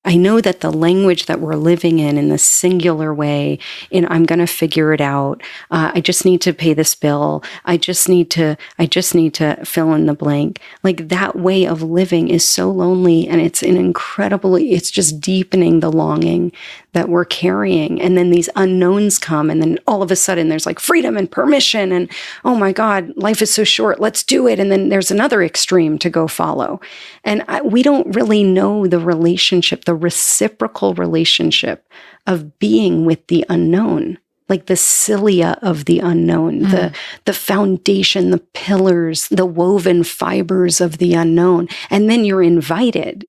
I know that the language that we're living in the singular way, in I'm going to figure it out. I just need to pay this bill. I just need to fill in the blank. Like that way of living is so lonely, and it's it's just deepening the longing that we're carrying. And then these unknowns come, and then all of a sudden there's like freedom and permission and, oh my God, life is so short, let's do it. And then there's another extreme to go follow. And we don't really know the relationship, the reciprocal relationship of being with the unknown, like the cilia of the unknown, the foundation, the pillars, the woven fibers of the unknown. And then you're invited.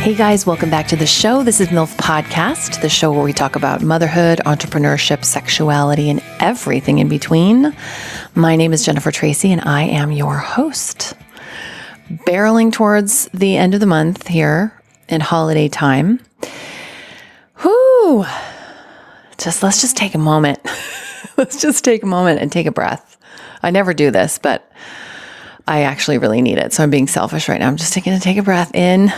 Hey guys, welcome back to the show. This is MILF Podcast, the show where we talk about motherhood, entrepreneurship, sexuality, and everything in between. My name is Jennifer Tracy, and I am your host. Barreling towards the end of the month here in holiday time. Let's just take a moment. Let's just take a moment and take a breath. I never do this, but I actually really need it. So I'm being selfish right now. I'm just going to take a breath in.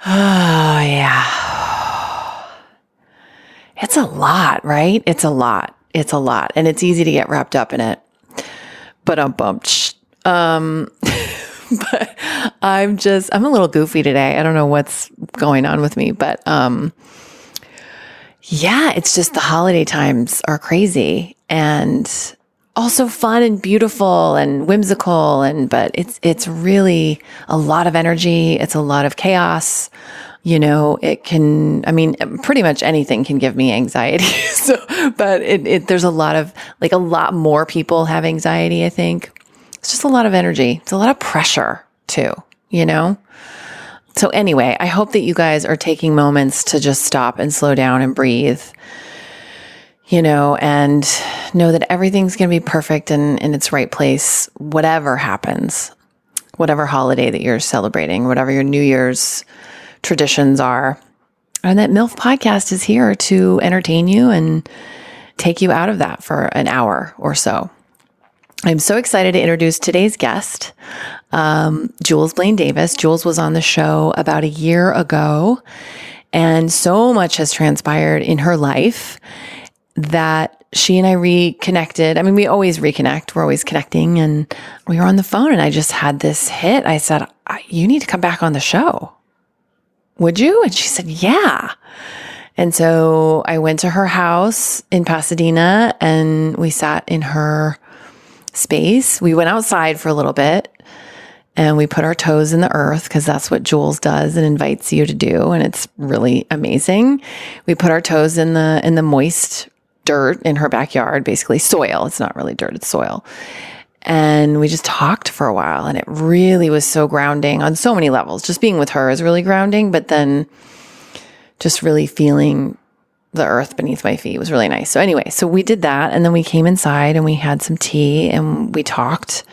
Oh, yeah. It's a lot, right? It's a lot. And it's easy to get wrapped up in it. But but I'm a little goofy today. I don't know what's going on with me, but yeah, it's just the holiday times are crazy and also fun and beautiful and whimsical, but it's really a lot of energy. It's a lot of chaos. You know, pretty much anything can give me anxiety. But there's a lot more people have anxiety, I think. It's just a lot of energy. It's a lot of pressure too, you know? So anyway, I hope that you guys are taking moments to just stop and slow down and breathe, you know, and know that everything's going to be perfect and in its right place, whatever happens, whatever holiday that you're celebrating, whatever your New Year's traditions are. And that MILF Podcast is here to entertain you and take you out of that for an hour or so. I'm so excited to introduce today's guest, Jules Blaine Davis. Jules was on the show about a year ago, and so much has transpired in her life that she and I reconnected. I mean, we always reconnect. We're always connecting. And we were on the phone and I just had this hit. I said, you need to come back on the show. Would you? And she said, yeah. And so I went to her house in Pasadena and we sat in her space. We went outside for a little bit and we put our toes in the earth because that's what Jules does and invites you to do. And it's really amazing. We put our toes in the moist dirt in her backyard, basically soil. It's not really dirt, it's soil. And we just talked for a while and it really was so grounding on so many levels. Just being with her is really grounding, but then just really feeling the earth beneath my feet was really nice. So anyway, so we did that and then we came inside and we had some tea and we talked,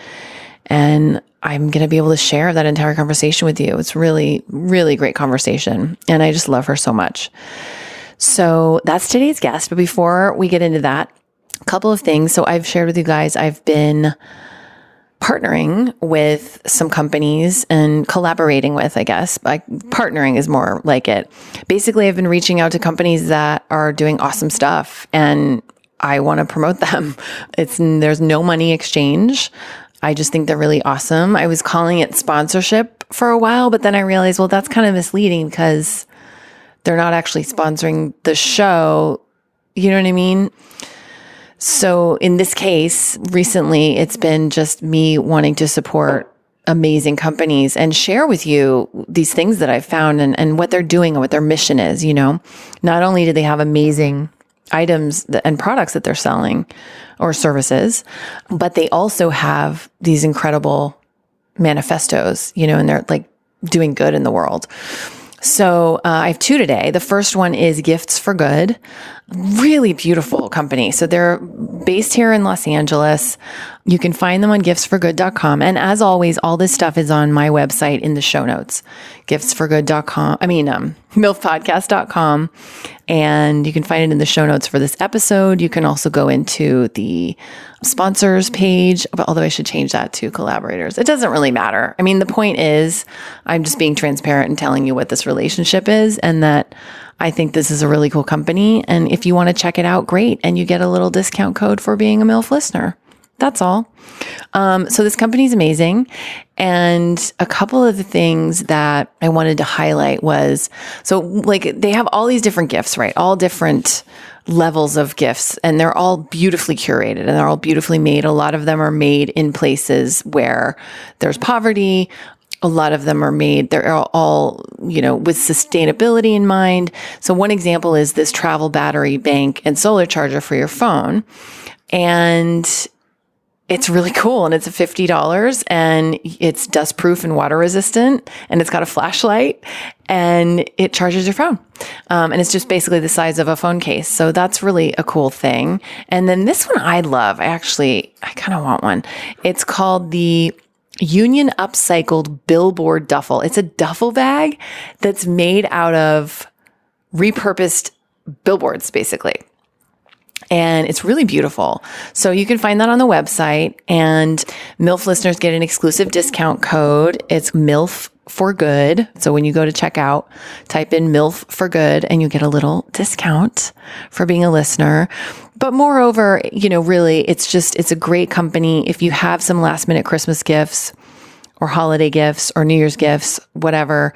and I'm going to be able to share that entire conversation with you. It's really, really great conversation. And I just love her so much. So that's today's guest. But before we get into that, a couple of things. So I've shared with you guys, I've been partnering with some companies and collaborating with, I guess. Partnering is more like it. Basically, I've been reaching out to companies that are doing awesome stuff and I want to promote them. There's no money exchange. I just think they're really awesome. I was calling it sponsorship for a while, but then I realized, well, that's kind of misleading because they're not actually sponsoring the show. You know what I mean? So in this case, recently, it's been just me wanting to support amazing companies and share with you these things that I've found and what they're doing and what their mission is, you know. Not only do they have amazing items and products that they're selling or services, but they also have these incredible manifestos, you know, and they're like doing good in the world. So I have two today. The first one is Gifts for Good. Really beautiful company. So they're based here in Los Angeles. You can find them on giftsforgood.com. And as always, all this stuff is on my website in the show notes. Giftsforgood.com. milfpodcast.com. And you can find it in the show notes for this episode. You can also go into the sponsors page, although I should change that to collaborators. It doesn't really matter. I mean, the point is I'm just being transparent and telling you what this relationship is and that I think this is a really cool company. And if you want to check it out, great. And you get a little discount code for being a MILF listener. That's all. So this company is amazing. And a couple of the things that I wanted to highlight was, so like they have all these different gifts, right? All different levels of gifts, and they're all beautifully curated and they're all beautifully made. A lot of them are made in places where there's poverty. A lot of them are made, they're all, with sustainability in mind. So one example is this travel battery bank and solar charger for your phone. And it's really cool. And it's $50 and it's dust proof and water resistant. And it's got a flashlight and it charges your phone. And it's just basically the size of a phone case. So that's really a cool thing. And then this one I love. I kind of want one. It's called the Union Upcycled Billboard Duffel. It's a duffel bag that's made out of repurposed billboards, basically. And it's really beautiful. So you can find that on the website, and MILF listeners get an exclusive discount code. It's MILF for good. So when you go to checkout, type in MILF for good and you get a little discount for being a listener. But moreover, really, it's a great company. If you have some last minute Christmas gifts or holiday gifts or New Year's gifts, whatever,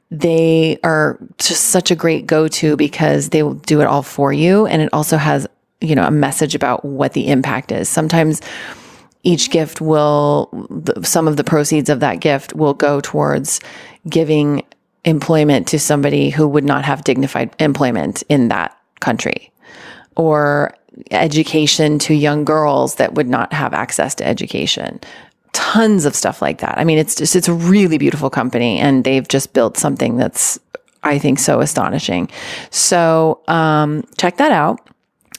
they are just such a great go-to because they will do it all for you. And it also has a message about what the impact is. Sometimes each gift some of the proceeds of that gift will go towards giving employment to somebody who would not have dignified employment in that country, or education to young girls that would not have access to education. Tons of stuff like that. I mean, it's a really beautiful company, and they've just built something that's, I think, so astonishing. So check that out.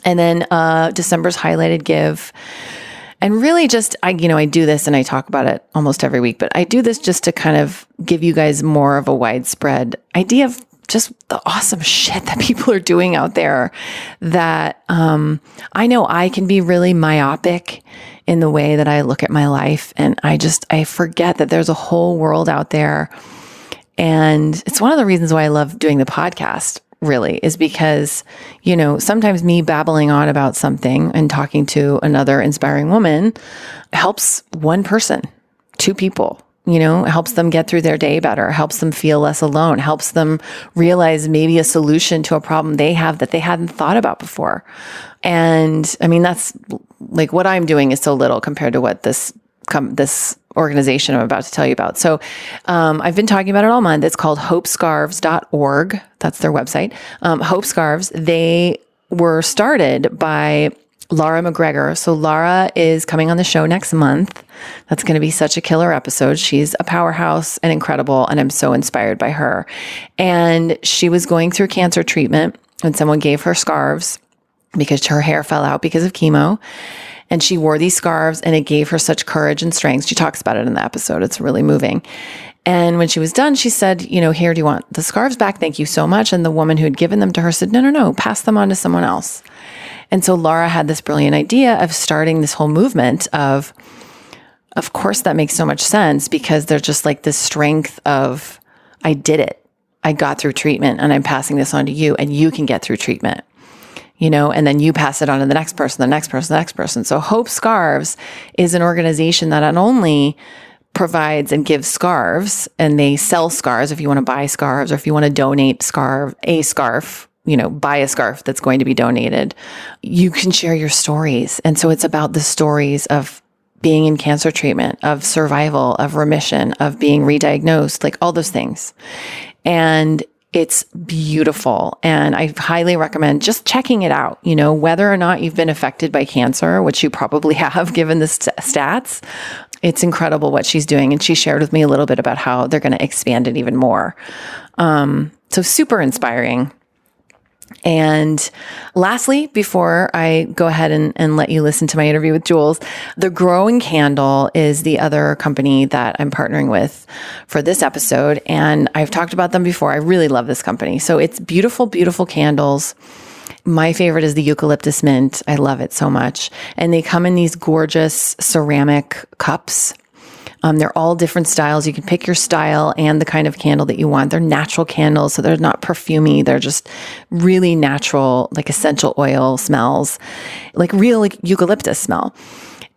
And then December's highlighted give. And really just, I do this and I talk about it almost every week, but I do this just to kind of give you guys more of a widespread idea of just the awesome shit that people are doing out there that I know I can be really myopic in the way that I look at my life. And I forget that there's a whole world out there. And it's one of the reasons why I love doing the podcast, really, is because, sometimes me babbling on about something and talking to another inspiring woman helps one person, two people, helps them get through their day better, helps them feel less alone, helps them realize maybe a solution to a problem they have that they hadn't thought about before. And I mean, that's like what I'm doing is so little compared to what this organization I'm about to tell you about. So I've been talking about it all month. It's called hopescarves.org. That's their website. Hope Scarves. They were started by Laura McGregor. So Laura is coming on the show next month. That's going to be such a killer episode. She's a powerhouse and incredible, and I'm so inspired by her. And she was going through cancer treatment when someone gave her scarves because her hair fell out because of chemo. And she wore these scarves and it gave her such courage and strength. She talks about it in the episode. It's really moving. And when she was done, she said, here, do you want the scarves back? Thank you so much. And the woman who had given them to her said, no, pass them on to someone else. And so Laura had this brilliant idea of starting this whole movement of course, that makes so much sense because there's just like this strength of, I did it. I got through treatment and I'm passing this on to you and you can get through treatment. And then you pass it on to the next person, the next person, the next person. So Hope Scarves is an organization that not only provides and gives scarves, and they sell scarves if you want to buy scarves or if you want to donate a scarf, buy a scarf that's going to be donated. You can share your stories. And so it's about the stories of being in cancer treatment, of survival, of remission, of being re-diagnosed, like all those things. And it's beautiful. And I highly recommend just checking it out, whether or not you've been affected by cancer, which you probably have given the stats. It's incredible what she's doing. And she shared with me a little bit about how they're going to expand it even more. So super inspiring. And lastly, before I go ahead and let you listen to my interview with Jules, The Growing Candle is the other company that I'm partnering with for this episode. And I've talked about them before. I really love this company. So it's beautiful, beautiful candles. My favorite is the eucalyptus mint. I love it so much. And they come in these gorgeous ceramic cups. They're all different styles. You can pick your style and the kind of candle that you want. They're natural candles, so they're not perfumey. They're just really natural, like essential oil smells, like real like eucalyptus smell.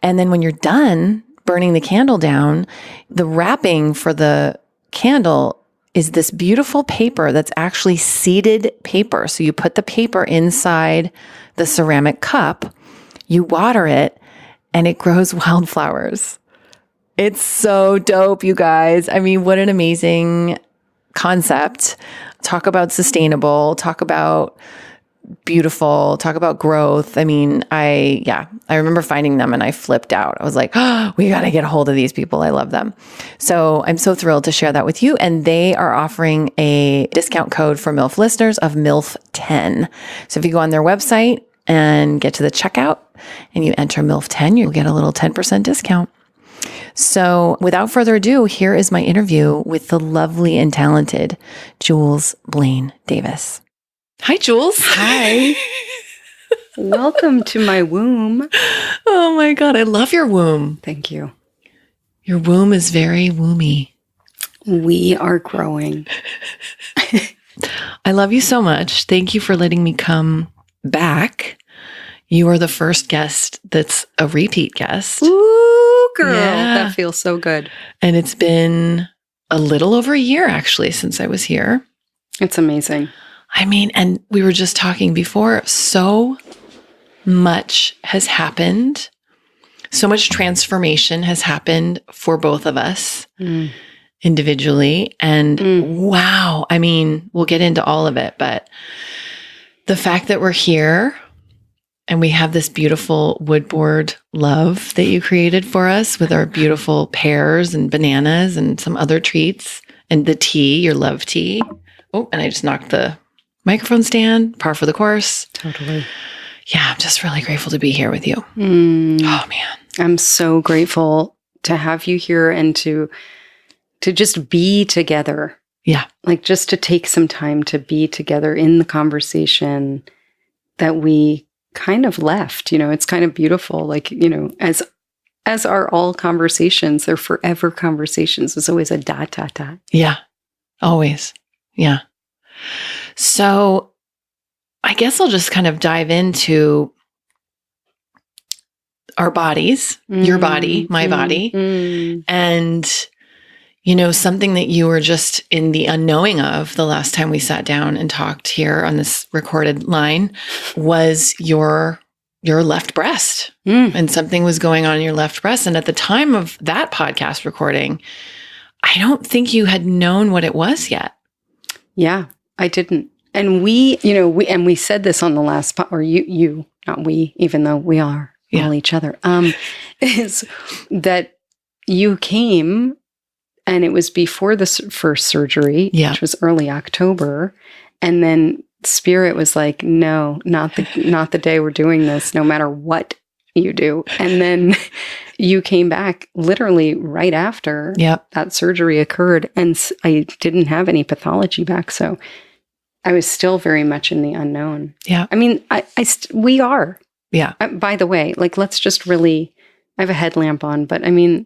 And then when you're done burning the candle down, the wrapping for the candle is this beautiful paper that's actually seeded paper. So you put the paper inside the ceramic cup, you water it, and it grows wildflowers. It's so dope, you guys. I mean, what an amazing concept. Talk about sustainable, talk about beautiful, talk about growth. I mean, I remember finding them and I flipped out. I was like, oh, we got to get a hold of these people. I love them. So I'm so thrilled to share that with you. And they are offering a discount code for MILF listeners of MILF10. So if you go on their website and get to the checkout and you enter MILF10, you'll get a little 10% discount. So without further ado, here is my interview with the lovely and talented Jules Blaine Davis. Hi, Jules. Hi. Welcome to my womb. Oh my God, I love your womb. Thank you. Your womb is very womby. We are growing. I love you so much. Thank you for letting me come back. You are the first guest that's a repeat guest. Ooh, girl. Yeah. That feels so good. And it's been a little over a year, actually, since I was here. It's amazing. I mean, and we were just talking before, so much has happened. So much transformation has happened for both of us individually. And wow, I mean, we'll get into all of it, but the fact that we're here and we have this beautiful woodboard love that you created for us with our beautiful pears and bananas and some other treats and the tea, your love tea. Oh, and I just knocked the microphone stand, par for the course. Totally. Yeah, I'm just really grateful to be here with you. Oh, man. I'm so grateful to have you here and to just be together. Yeah. Like just to take some time to be together in the conversation that we kind of left. You know, it's kind of beautiful. Like, you know, as are all conversations, they're forever conversations. There's always a ... Yeah. Always. Yeah. So I guess I'll just kind of dive into our bodies, your body, my body. And, you know, something that you were just in the unknowing of the last time we sat down and talked here on this recorded line was your left breast. And something was going on in your left breast. And at the time of that podcast recording, I don't think you had known what it was yet. Yeah, I didn't. And we said this on the last or you, not we, even though we are all each other, is that you came and it was before the first surgery, which was early October. And then Spirit was like, no, not the day we're doing this, no matter what you do. And then you came back literally right after that surgery occurred. And I didn't have any pathology back. So I was still very much in the unknown. Yeah. I mean, we are. Yeah. By the way, like, let's just really, I have a headlamp on, but I mean,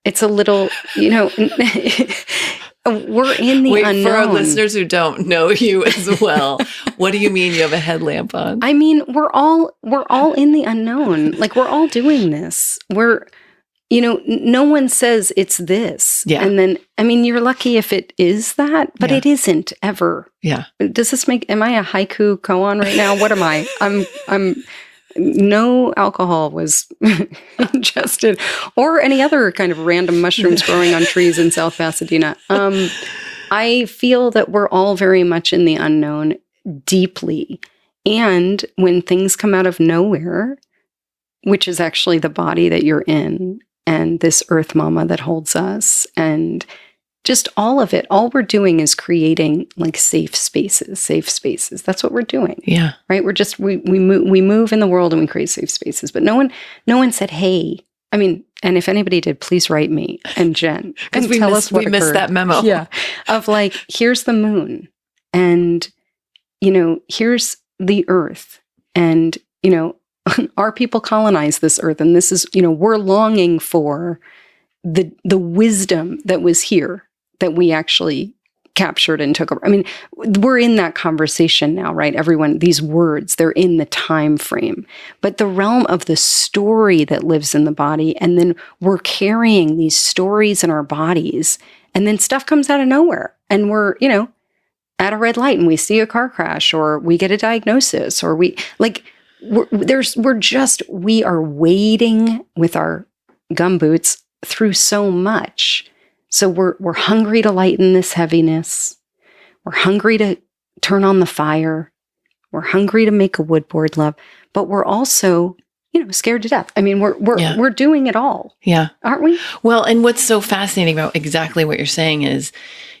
it's a little, you know, we're in the unknown. For our listeners who don't know you as well, what do you mean you have a headlamp on? I mean, we're all in the unknown. Like, we're all doing this. We're, you know, no one says it's this. Yeah. And then, I mean, you're lucky if it is that, but it isn't ever. Yeah. Does this am I a haiku koan right now? What am I? I'm no alcohol was ingested or any other kind of random mushrooms growing on trees in South Pasadena. I feel that we're all very much in the unknown deeply. And when things come out of nowhere, which is actually the body that you're in and this earth mama that holds us, and just all of it. All we're doing is creating like safe spaces. That's what we're doing. Yeah. Right. We're just, we move in the world and we create safe spaces, but no one said, hey, I mean, and if anybody did, please write me and Jen and tell us what we missed that memo. Yeah. Of like, here's the moon and, here's the earth and, our people colonized this earth and this is, we're longing for the wisdom that was here that we actually captured and took over. I mean, we're in that conversation now, right? Everyone, these words, they're in the time frame, but the realm of the story that lives in the body. And then we're carrying these stories in our bodies and then stuff comes out of nowhere and we're, at a red light and we see a car crash or we get a diagnosis or we are wading with our gumboots through so much. So we're hungry to lighten this heaviness. We're hungry to turn on the fire. We're hungry to make a wood board love, but we're also, scared to death. I mean, we're doing it all. Yeah. Aren't we? Well, and what's so fascinating about exactly what you're saying is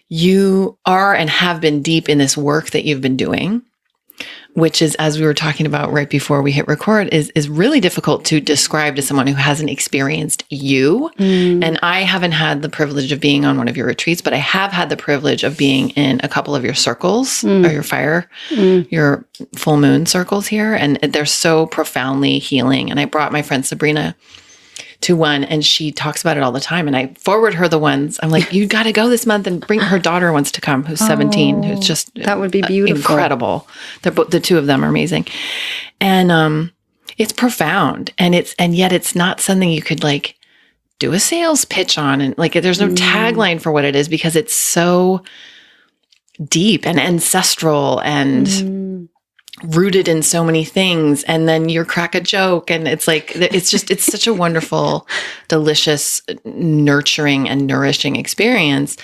you are and have been deep in this work that you've been doing, which is, as we were talking about right before we hit record, is really difficult to describe to someone who hasn't experienced you. And I haven't had the privilege of being on one of your retreats, but I have had the privilege of being in a couple of your circles or your full moon circles here. And they're so profoundly healing. And I brought my friend Sabrina to one and she talks about it all the time. And I forward her the ones. I'm like, you got to go this month and bring her daughter wants to come, who's 17, who's just that would be beautiful. Incredible. They're both, the two of them are amazing. And it's profound. And yet it's not something you could like do a sales pitch on. And like, there's no tagline for what it is because it's so deep and ancestral and rooted in so many things. And then you crack a joke and it's like, it's such a wonderful, delicious, nurturing and nourishing experience.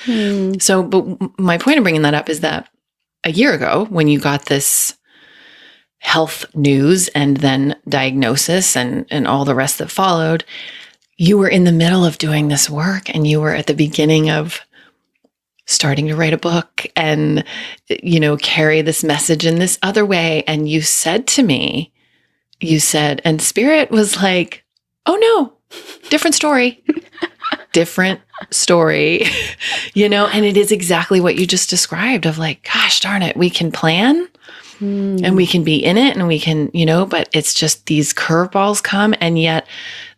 So, but my point of bringing that up is that a year ago when you got this health news and then diagnosis and all the rest that followed, you were in the middle of doing this work and you were at the beginning of starting to write a book and, carry this message in this other way. And you said to me, and Spirit was like, oh no, different story, and it is exactly what you just described of like, gosh darn it, we can plan and we can be in it and we can, but it's just these curveballs come and yet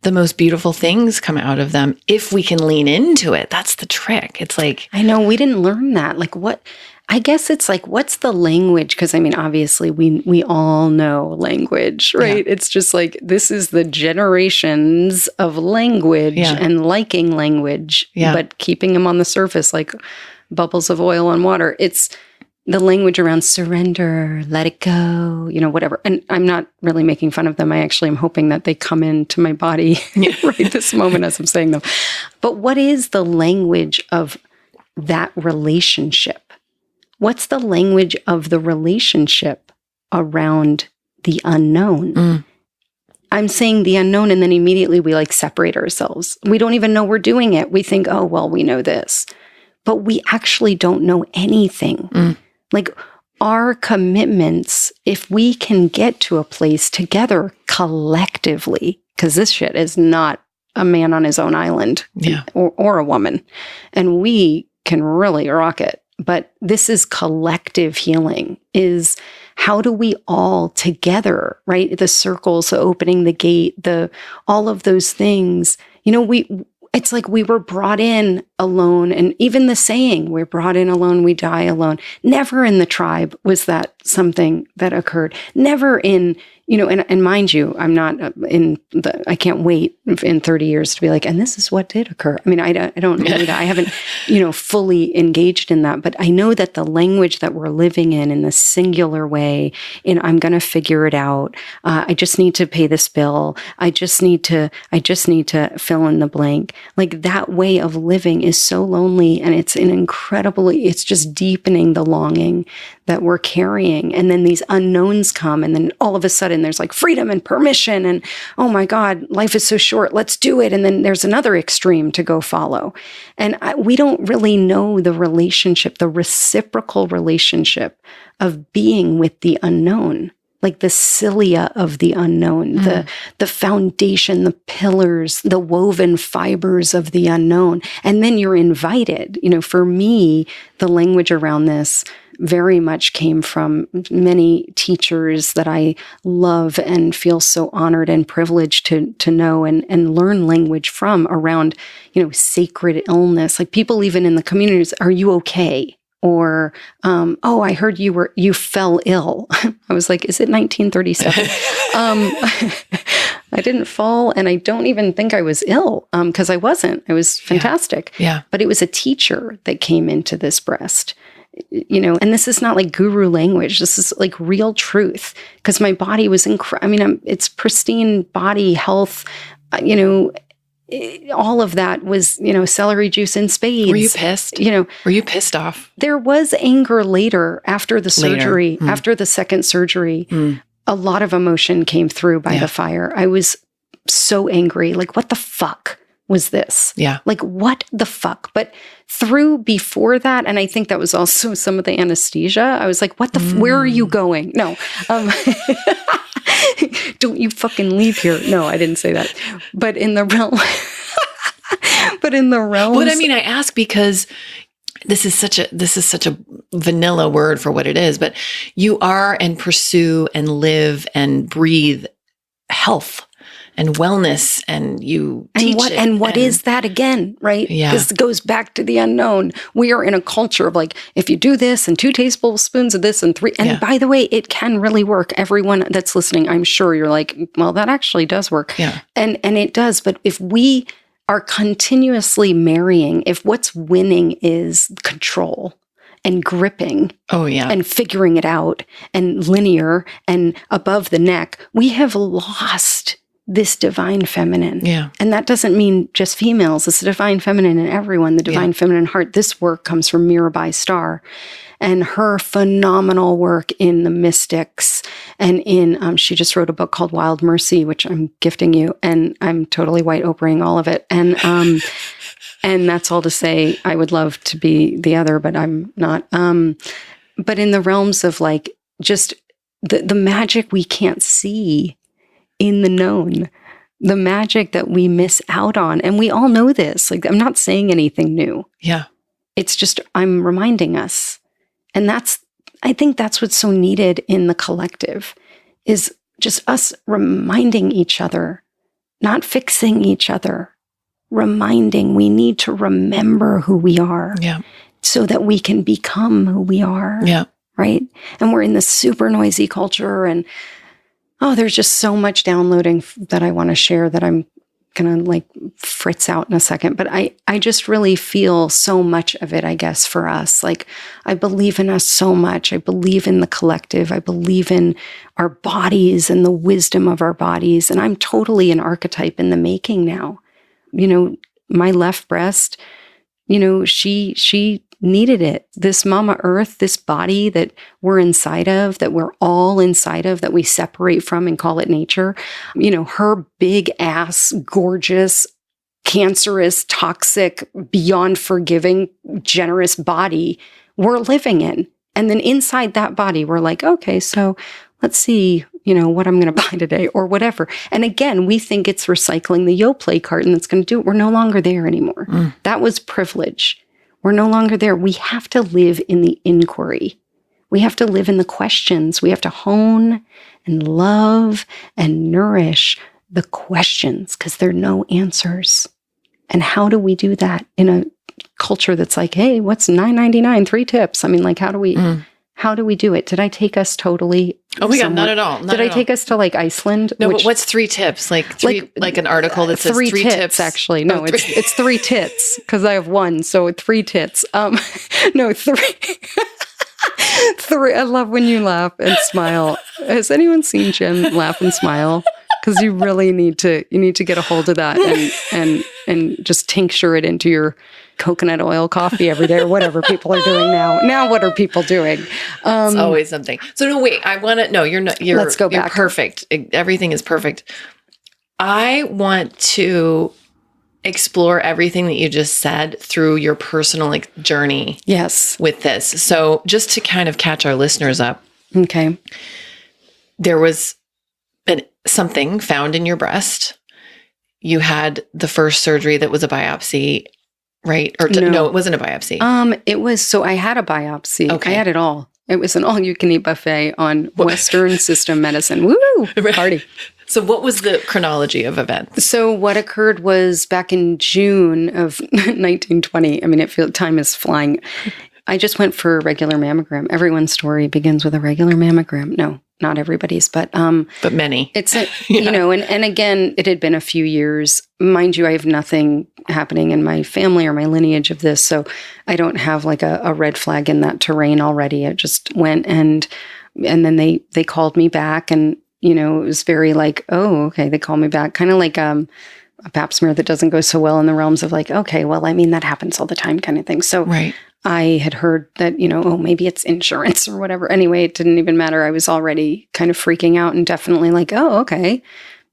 the most beautiful things come out of them if we can lean into it. That's the trick. It's like, I know we didn't learn that. Like what, I guess it's like, what's the language? Because I mean, obviously we all know language, right? Yeah. It's just like, this is the generations of language and liking language, but keeping them on the surface like bubbles of oil on water. It's the language around surrender, let it go, whatever. And I'm not really making fun of them. I actually am hoping that they come into my body right this moment as I'm saying them. But what is the language of that relationship? What's the language of the relationship around the unknown? I'm saying the unknown, and then immediately we like separate ourselves. We don't even know we're doing it. We think, oh, well, we know this. But we actually don't know anything. Like our commitments, if we can get to a place together collectively, because this shit is not a man on his own island or a woman, and we can really rock it. But this is collective healing, is how do we all together, right? The circles, the opening the gate, all of those things, it's like we were brought in alone. And even the saying, we're brought in alone, we die alone. Never in the tribe was that something that occurred. Never in, and mind you, I'm not I can't wait in 30 years to be like, and this is what did occur. I mean, I don't know that. I haven't, fully engaged in that, but I know that the language that we're living in the singular way, I'm going to figure it out. I just need to pay this bill. I just need to fill in the blank. Like that way of living is so lonely, and it's it's just deepening the longing that we're carrying. And then these unknowns come, and then all of a sudden there's like freedom and permission, and oh my God, life is so short. sure, let's do it. And then there's another extreme to go follow. And we don't really know the relationship, the reciprocal relationship of being with the unknown, like the cilia of the unknown, the foundation, the pillars, the woven fibers of the unknown. And then you're invited. For me, the language around this very much came from many teachers that I love and feel so honored and privileged to know and learn language from around, sacred illness. Like people even in the communities, are you okay? Or, I heard you fell ill. I was like, is it 1937? I didn't fall, and I don't even think I was ill, because I wasn't. I was fantastic. Yeah. But it was a teacher that came into this breast, and this is not like guru language. This is like real truth, because my body was it's pristine body health, all of that was, celery juice in spades. Were you pissed? Were you pissed off? There was anger later after the surgery, after the second surgery. A lot of emotion came through by the fire. I was so angry. Like, what the fuck was this? Yeah. Like, what the fuck? But before that, and I think that was also some of the anesthesia, I was like, what the, where are you going? No. Don't you fucking leave here. No, I didn't say that. But in the realm, But I mean, I ask because this is such a vanilla word for what it is, but you are and pursue and live and breathe health and wellness, and you teach it. And what is that again, right? Yeah. This goes back to the unknown. We are in a culture of like, if you do this and 2 tablespoons of this and 3, and by the way, it can really work. Everyone that's listening, I'm sure you're like, well, that actually does work. Yeah. And it does. But if we are continuously marrying, if what's winning is control and gripping and figuring it out and linear and above the neck, we have lost this divine feminine. Yeah. And that doesn't mean just females. It's the divine feminine in everyone, the divine feminine heart. This work comes from Mirabai Starr and her phenomenal work in the mystics and in, she just wrote a book called Wild Mercy, which I'm gifting you, and I'm totally white Oprahing all of it. And, and that's all to say, I would love to be the other, but I'm not. But in the realms of like, just the magic we can't see in the known, the magic that we miss out on. And we all know this. Like, I'm not saying anything new. Yeah. It's just, I'm reminding us. And I think that's what's so needed in the collective, is just us reminding each other, not fixing each other, reminding. We need to remember who we are so that we can become who we are. Yeah. Right. And we're in this super noisy culture, and there's just so much downloading that I want to share that I'm going to like fritz out in a second. But I just really feel so much of it, I guess, for us. Like, I believe in us so much. I believe in the collective. I believe in our bodies and the wisdom of our bodies. And I'm totally an archetype in the making now. My left breast, she needed it. This Mama Earth, this body that we're inside of, that we're all inside of, that we separate from and call it nature. Her big ass, gorgeous, cancerous, toxic, beyond forgiving, generous body we're living in. And then inside that body, we're like, okay, so let's see, what I'm going to buy today or whatever. And again, we think it's recycling the Yoplait carton that's going to do it. We're no longer there anymore. That was privilege. We're no longer there. We have to live in the inquiry. We have to live in the questions. We have to hone and love and nourish the questions, because there are no answers. And how do we do that in a culture that's like, hey, what's $9.99, 3 tips? I mean, like, how do we do it? Did I take us totally? Oh my God, not at all. Did I take us to like Iceland? No, but what's 3 tips? Like an article that says 3 tips. Actually, no, it's 3 tits, because I have 1, so 3 tits. No, 3. 3. I love when you laugh and smile. Has anyone seen Jen laugh and smile? Because you really need to get a hold of that and just tincture it into your coconut oil coffee every day, or whatever people are doing now. Now, what are people doing? It's always something. So no, wait, I want to, no, you're not, let's go back. You're perfect. Everything is perfect. I want to explore everything that you just said through your personal journey. Yes. With this. So just to kind of catch our listeners up. Okay. There was something found in your breast. You had the first surgery that was a biopsy, right? Or no, it wasn't a biopsy. It was, so I had a biopsy. Okay. I had it all. It was an all-you-can-eat buffet on Western system medicine. Woo! Party. So what was the chronology of events? So what occurred was back in June of 1920. I mean, time is flying. I just went for a regular mammogram. Everyone's story begins with a regular mammogram. No, not everybody's, but many. It's and again, it had been a few years. Mind you, I have nothing happening in my family or my lineage of this, so I don't have like a red flag in that terrain already. I just went and then they called me back, and it was very like, oh, okay, they called me back, kind of like a pap smear that doesn't go so well in the realms of like, okay, well, I mean, that happens all the time kind of thing. So right. I had heard that, oh, maybe it's insurance or whatever. Anyway, it didn't even matter. I was already kind of freaking out and definitely like, oh, okay,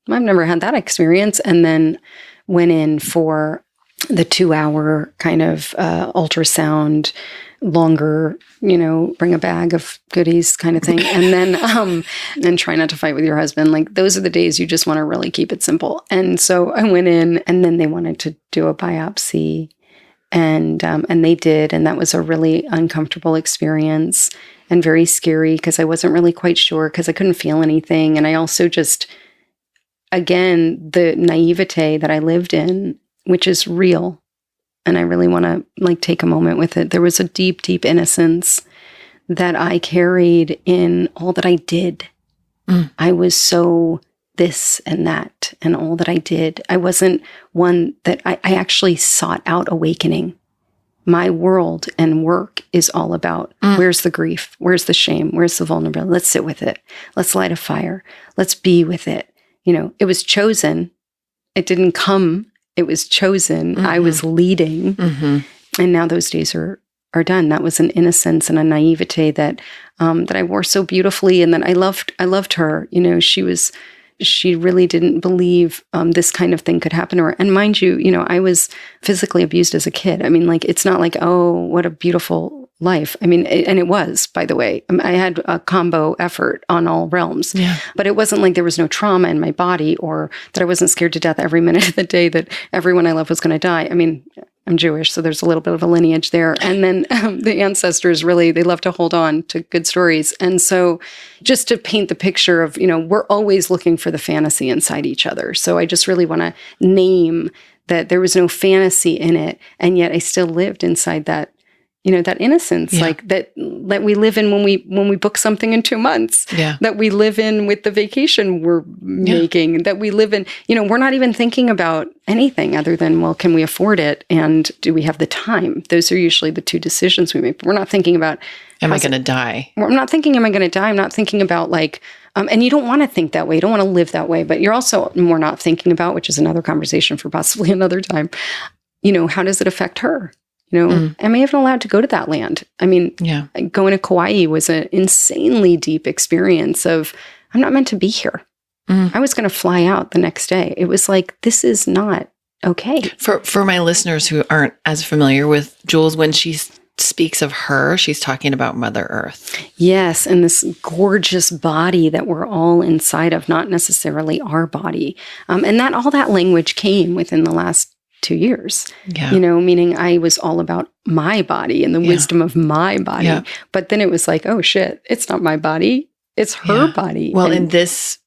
I've never had that experience. And then went in for the 2-hour kind of ultrasound, longer, bring a bag of goodies kind of thing. And then, and try not to fight with your husband. Like those are the days you just want to really keep it simple. And so I went in, and then they wanted to do a biopsy. And they did, and that was a really uncomfortable experience and very scary because I wasn't really quite sure because I couldn't feel anything. And I also just, again, the naivete that I lived in, which is real, and I really want to take a moment with it. There was a deep, deep innocence that I carried in all that I did. I was so this and that and all that I did. I wasn't one that I actually sought out awakening. My world and work is all about where's the grief? Where's the shame? Where's the vulnerability? Let's sit with it. Let's light a fire. Let's be with it. It was chosen. It didn't come. It was chosen. Mm-hmm. I was leading. Mm-hmm. And now those days are done. That was an innocence and a naivete that I wore so beautifully, and that I loved her. She really didn't believe this kind of thing could happen to her. And mind you, I was physically abused as a kid. I mean, it's not like, oh, what a beautiful life. I mean, and it was, by the way. I had a combo effort on all realms. Yeah. But it wasn't like there was no trauma in my body, or that I wasn't scared to death every minute of the day that everyone I loved was going to die. I mean, I'm Jewish, so there's a little bit of a lineage there. And then the ancestors really, they love to hold on to good stories. And so just to paint the picture of, we're always looking for the fantasy inside each other. So I just really want to name that there was no fantasy in it. And yet I still lived inside that, that innocence, like that we live in when we book something in 2 months, that we live in with the vacation we're making, that we live in, we're not even thinking about anything other than, well, can we afford it? And do we have the time? Those are usually the two decisions we make. We're not thinking about, am I going to die? I'm not thinking, am I going to die? I'm not thinking about and you don't want to think that way. You don't want to live that way, but you're also more not thinking about, which is another conversation for possibly another time, how does it affect her? Am I even allowed to go to that land? I mean, going to Kauai was an insanely deep experience of, I'm not meant to be here. I was going to fly out the next day. It was like, this is not okay. For my listeners who aren't as familiar with Jules, when she speaks of her, she's talking about Mother Earth. Yes, and this gorgeous body that we're all inside of, not necessarily our body. And that all that language came within the last 2 years, meaning I was all about my body and the wisdom of my body. Yeah. But then it was like, oh shit, it's not my body. It's her body. Well, and this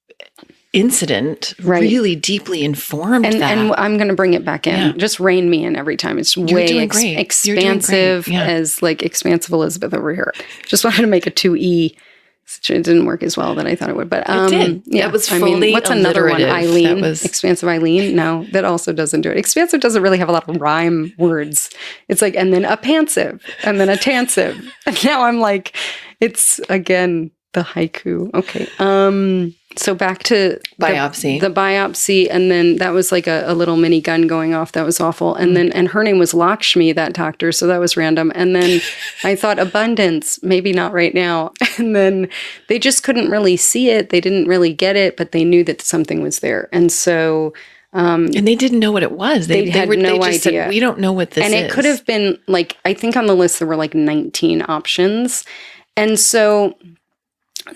incident really deeply informed that. And I'm going to bring it back in. Yeah. Just rein me in every time. It's way expansive, as expansive Elizabeth over here. Just wanted to make a 2E. It didn't work as well that I thought it would, but it did. Yeah, it was fully what's another one? Eileen, expansive Eileen. No, that also doesn't do it. Expansive doesn't really have a lot of rhyme words. It's like, and then a pansive, and then a tansive, and now I'm like, it's again The haiku. Okay. So back to biopsy. The biopsy. And then that was like a little mini gun going off. That was awful. And then, and her name was Lakshmi, that doctor. So that was random. And then I thought abundance, maybe not right now. And then they just couldn't really see it. They didn't really get it, but they knew that something was there. And so, and they didn't know what it was. They had no idea. Said, we don't know what this is. And it could have been like, I think on the list, there were like 19 options. And so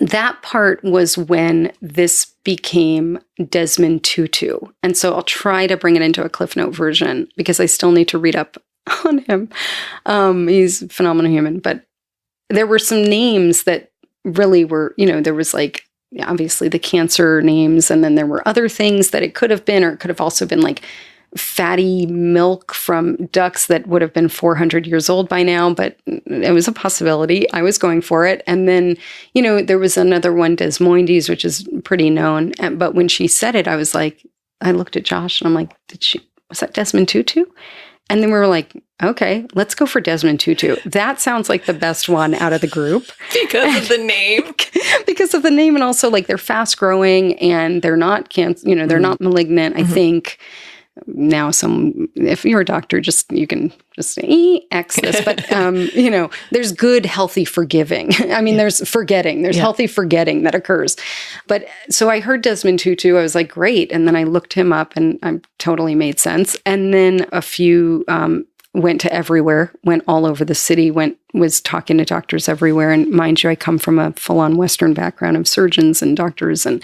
that part was when this became Desmond Tutu. And so I'll try to bring it into a Cliff Note version because I still need to read up on him. He's a phenomenal human. But there were some names that really were, there was like, obviously the cancer names. And then there were other things that it could have been, or it could have also been like fatty milk from ducks that would have been 400 years old by now, but it was a possibility. I was going for it. And then, there was another one, Desmoides, which is pretty known. But when she said it, I was like, I looked at Josh and I'm like, was that Desmond Tutu? And then we were like, okay, let's go for Desmond Tutu. That sounds like the best one out of the group. Because of the name. Because of the name. And also like they're fast growing and they're not cancer, they're not malignant. I think now if you're a doctor, you can just X this, but there's good, healthy forgiving. I mean, there's forgetting, there's healthy forgetting that occurs. But so I heard Desmond Tutu, I was like, great. And then I looked him up and I totally made sense. And then a few, went to everywhere, went all over the city, was talking to doctors everywhere. And mind you, I come from a full-on Western background of surgeons and doctors. And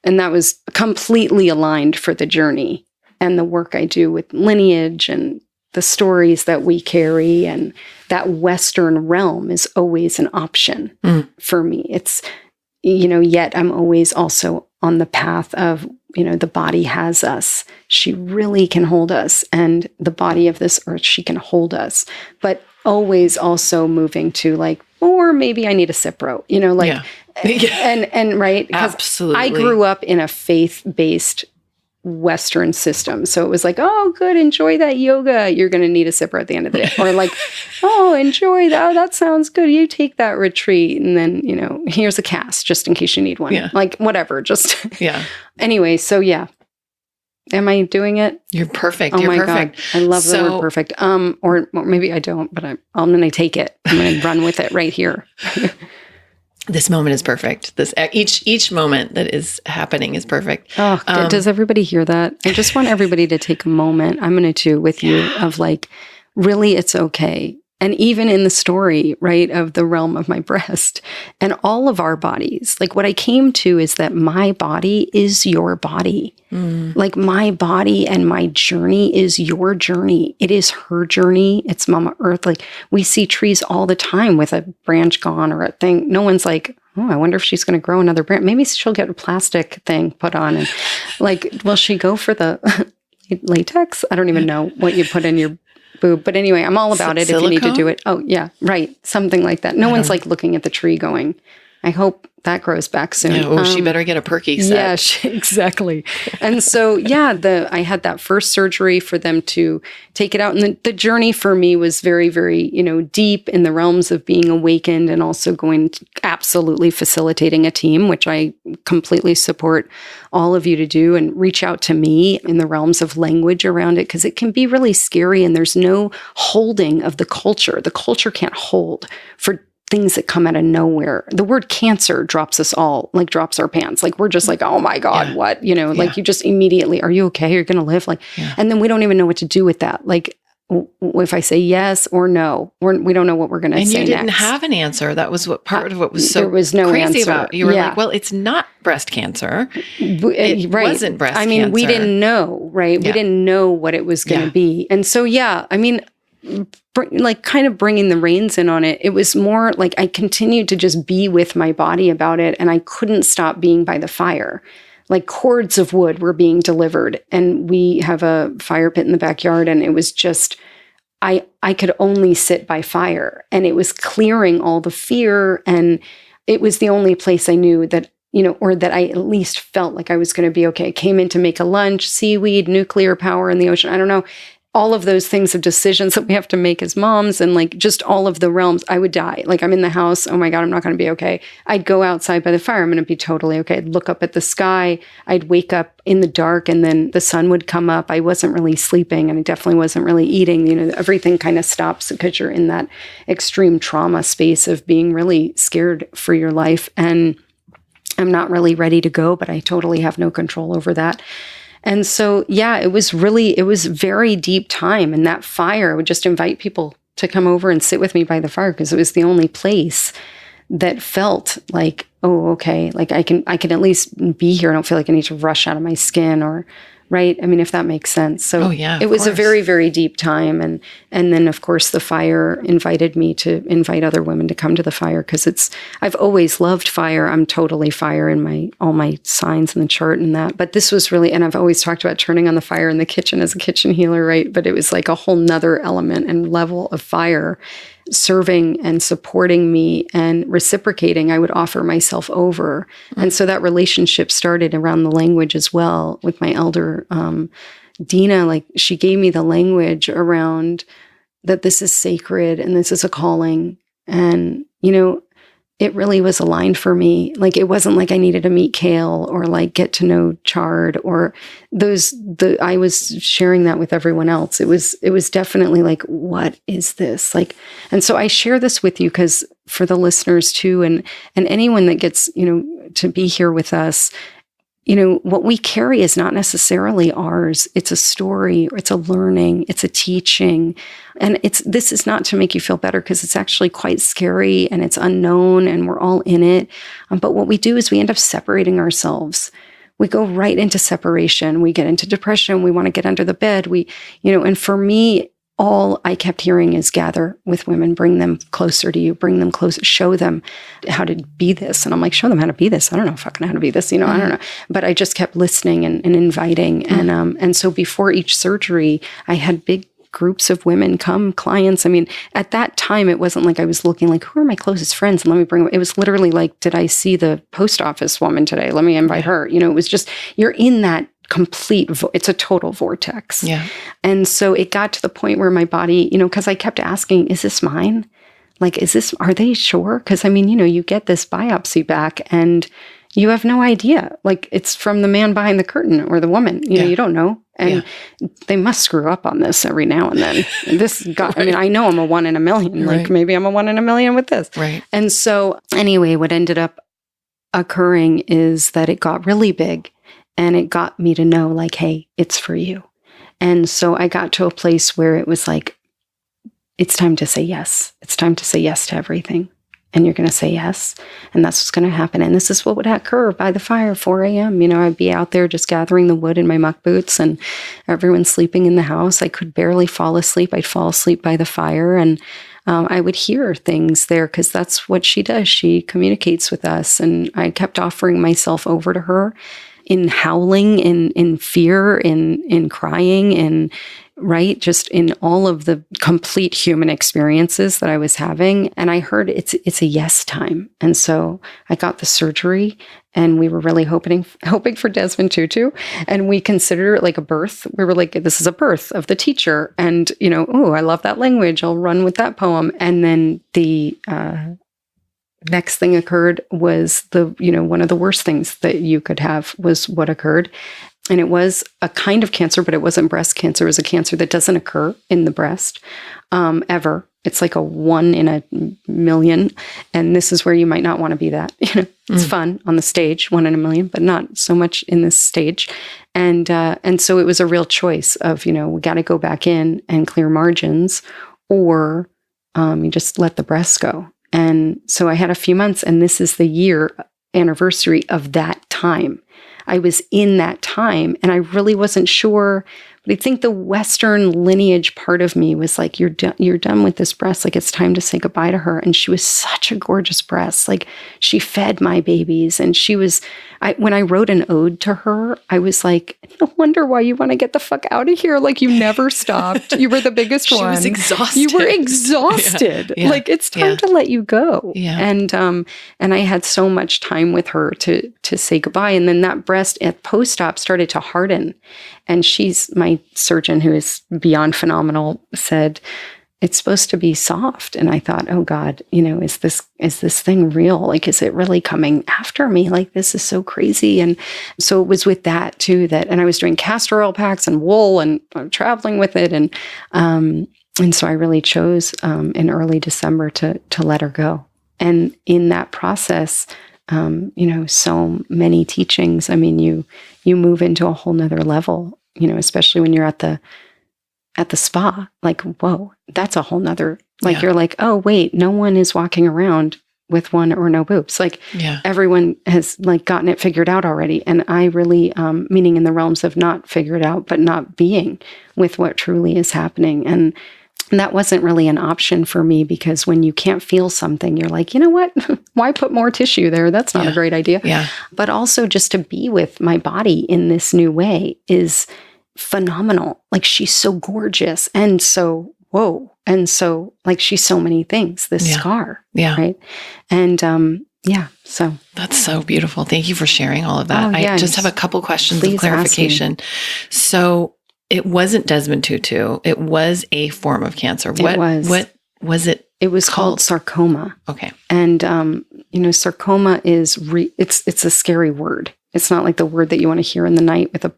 that was completely aligned for the journey and the work I do with lineage and the stories that we carry. And that Western realm is always an option for me. It's, yet I'm always also on the path of, the body has us. She really can hold us. And the body of this earth, she can hold us. But always also moving to like, or maybe I need a Cipro, and right. Because absolutely. I grew up in a faith-based Western system. So it was like, oh, good, enjoy that yoga. You're going to need a Cipro at the end of the day. Or like, oh, enjoy that. Oh, that sounds good. You take that retreat. And then, here's a cast just in case you need one. Yeah. Like whatever, just. Yeah. Anyway, so yeah. Am I doing it? You're perfect. Oh You're my perfect. God. I love the word perfect. Or maybe I don't, but I'm going to take it. I'm going to run with it right here. This moment is perfect. Each moment that is happening is perfect. Oh, does everybody hear that? I just want everybody to take a moment. I'm going to too with you of like, really, it's okay. And even in the story, right, of the realm of my breast and all of our bodies, like what I came to is that my body is your body. Like my body and my journey is your journey. It is her journey. It's Mama Earth. Like we see trees all the time with a branch gone or a thing. No one's like, oh, I wonder if she's going to grow another branch. Maybe she'll get a plastic thing put on. And like, will she go for the latex? I don't even know what you put in your boob. But anyway, I'm all about it Silicone? If you need to do it. Oh, yeah, right. Something like that. No one's like looking at the tree going, I hope that grows back soon. Yeah, she better get a perky set. Yeah, exactly. And so, I had that first surgery for them to take it out. And the journey for me was very, very, deep in the realms of being awakened and also going to absolutely facilitating a team, which I completely support all of you to do and reach out to me in the realms of language around it, because it can be really scary and there's no holding of the culture. The culture can't hold for things that come out of nowhere. The word cancer drops us all, like drops our pants. Like we're just like, oh my God, what? Like you just immediately, are you okay? You're going to live? Like, and then we don't even know what to do with that. Like if I say yes or no, we don't know what we're going to say next. And you didn't have an answer. That was what part of what was so there was no crazy answer. About. You were like, well, it's not breast cancer. It wasn't breast cancer. I mean, we didn't know, right? We didn't know what it was going to be. And so, I mean, like kind of bringing the reins in on it. It was more like I continued to just be with my body about it. And I couldn't stop being by the fire. Like cords of wood were being delivered. And we have a fire pit in the backyard. And it was just, I could only sit by fire. And it was clearing all the fear. And it was the only place I knew that, or that I at least felt like I was going to be okay. I came in to make a lunch, seaweed, nuclear power in the ocean. I don't know. all of those things of decisions that we have to make as moms and like just all of the realms, I would die. Like I'm in the house. Oh my God, I'm not going to be okay. I'd go outside by the fire. I'm going to be totally okay. I'd look up at the sky. I'd wake up in the dark and then the sun would come up. I wasn't really sleeping and I definitely wasn't really eating. You know, everything kind of stops because you're in that extreme trauma space of being really scared for your life. And I'm not really ready to go, but I totally have no control over that. And so, yeah, it was very deep time. And that fire, I would just invite people to come over and sit with me by the fire because it was the only place that felt like, oh, okay, like I can at least be here. I don't feel like I need to rush out of my skin or, right? I mean, if that makes sense. So it was a very, very deep time. And then, of course, the fire invited me to invite other women to come to the fire because I've always loved fire. I'm totally fire in all my signs in the chart and that. But this was really, and I've always talked about turning on the fire in the kitchen as a kitchen healer, right? But it was like a whole nother element and level of fire serving and supporting me and reciprocating. I would offer myself over. And so that relationship started around the language as well with my elder, Dina. Like she gave me the language around that this is sacred and this is a calling. And, you know, it really was aligned for me. Like it wasn't like I needed to meet Kale or like get to know Chard or I was sharing that with everyone else. It was definitely like, what is this? Like, and so I share this with you because for the listeners too, and anyone that gets, you know, to be here with us, you know, what we carry is not necessarily ours. It's a story, or it's a learning, it's a teaching. And this is not to make you feel better because it's actually quite scary and it's unknown and we're all in it. But what we do is we end up separating ourselves. We go right into separation. We get into depression. We want to get under the bed. And for me, all I kept hearing is gather with women, bring them closer to you, bring them closer, show them how to be this. And I'm like, show them how to be this. I don't know fucking how to be this, I don't know. But I just kept listening and inviting. And so before each surgery, I had big groups of women come, clients. I mean, at that time, it wasn't like I was looking like, who are my closest friends? And let me bring them. It was literally like, did I see the post office woman today? Let me invite her. You know, it was just, you're in that it's a total vortex. Yeah. And so it got to the point where my body, you know, because I kept asking, is this mine? Like, are they sure? Because I mean, you know, you get this biopsy back and you have no idea. Like it's from the man behind the curtain or the woman, you know, you don't know. And they must screw up on this every now and then. I mean, I know I'm a 1 in a million. Like maybe I'm a 1 in a million with this. Right. And so anyway, what ended up occurring is that it got really big. And it got me to know like, hey, it's for you. And so I got to a place where it was like, it's time to say yes. It's time to say yes to everything. And you're going to say yes. And that's what's going to happen. And this is what would occur by the fire, 4 a.m. You know, I'd be out there just gathering the wood in my muck boots and everyone's sleeping in the house. I could barely fall asleep. I'd fall asleep by the fire. And I would hear things there because that's what she does. She communicates with us. And I kept offering myself over to her. In howling, in fear, in crying, just in all of the complete human experiences that I was having. And I heard it's a yes time. And so I got the surgery and we were really hoping for Desmond Tutu. And we considered it like a birth. We were like, this is a birth of the teacher. And, you know, oh, I love that language. I'll run with that poem. And then the next thing occurred was one of the worst things that you could have was what occurred. And it was a kind of cancer, but it wasn't breast cancer. It was a cancer that doesn't occur in the breast ever. It's like a 1 in a million. And this is where you might not want to be that. You know, it's fun on the stage, 1 in a million, but not so much in this stage. And so it was a real choice of, you know, we got to go back in and clear margins or you just let the breasts go. And so I had a few months, and this is the year anniversary of that time. I was in that time, and I really wasn't sure. But I think the Western lineage part of me was like, you're done with this breast. Like, it's time to say goodbye to her. And she was such a gorgeous breast. Like, she fed my babies. And when I wrote an ode to her, I was like, no wonder why you want to get the fuck out of here. Like, you never stopped. You were the biggest one. She was exhausted. You were exhausted. Yeah. Like, it's time to let you go. Yeah. And I had so much time with her to say goodbye. And then that breast at post-op started to harden. And she's my my surgeon, who is beyond phenomenal, said, it's supposed to be soft. And I thought, oh God, is this thing real? Like, is it really coming after me? Like, this is so crazy. And so it was with that too, and I was doing castor oil packs and wool and traveling with it. And so I really chose in early December to let her go. And in that process, so many teachings. I mean, you move into a whole nother level, especially when you're at the spa, like, whoa, that's a whole nother, like, you're like, oh, wait, no one is walking around with one or no boobs. Like, everyone has like gotten it figured out already. And I really, meaning in the realms of not figured out, but not being with what truly is happening. And that wasn't really an option for me, because when you can't feel something, you're like, you know what? Why put more tissue there? That's not a great idea. Yeah. But also just to be with my body in this new way is phenomenal. Like, she's so gorgeous and so, whoa. And so, like, she's so many things, this scar. Yeah. Right. And, so. That's so beautiful. Thank you for sharing all of that. I just have a couple questions of clarification. So it wasn't Desmond Tutu. It was a form of cancer. What was it? It was called sarcoma. Okay. And, sarcoma is, it's a scary word. It's not like the word that you want to hear in the night with a,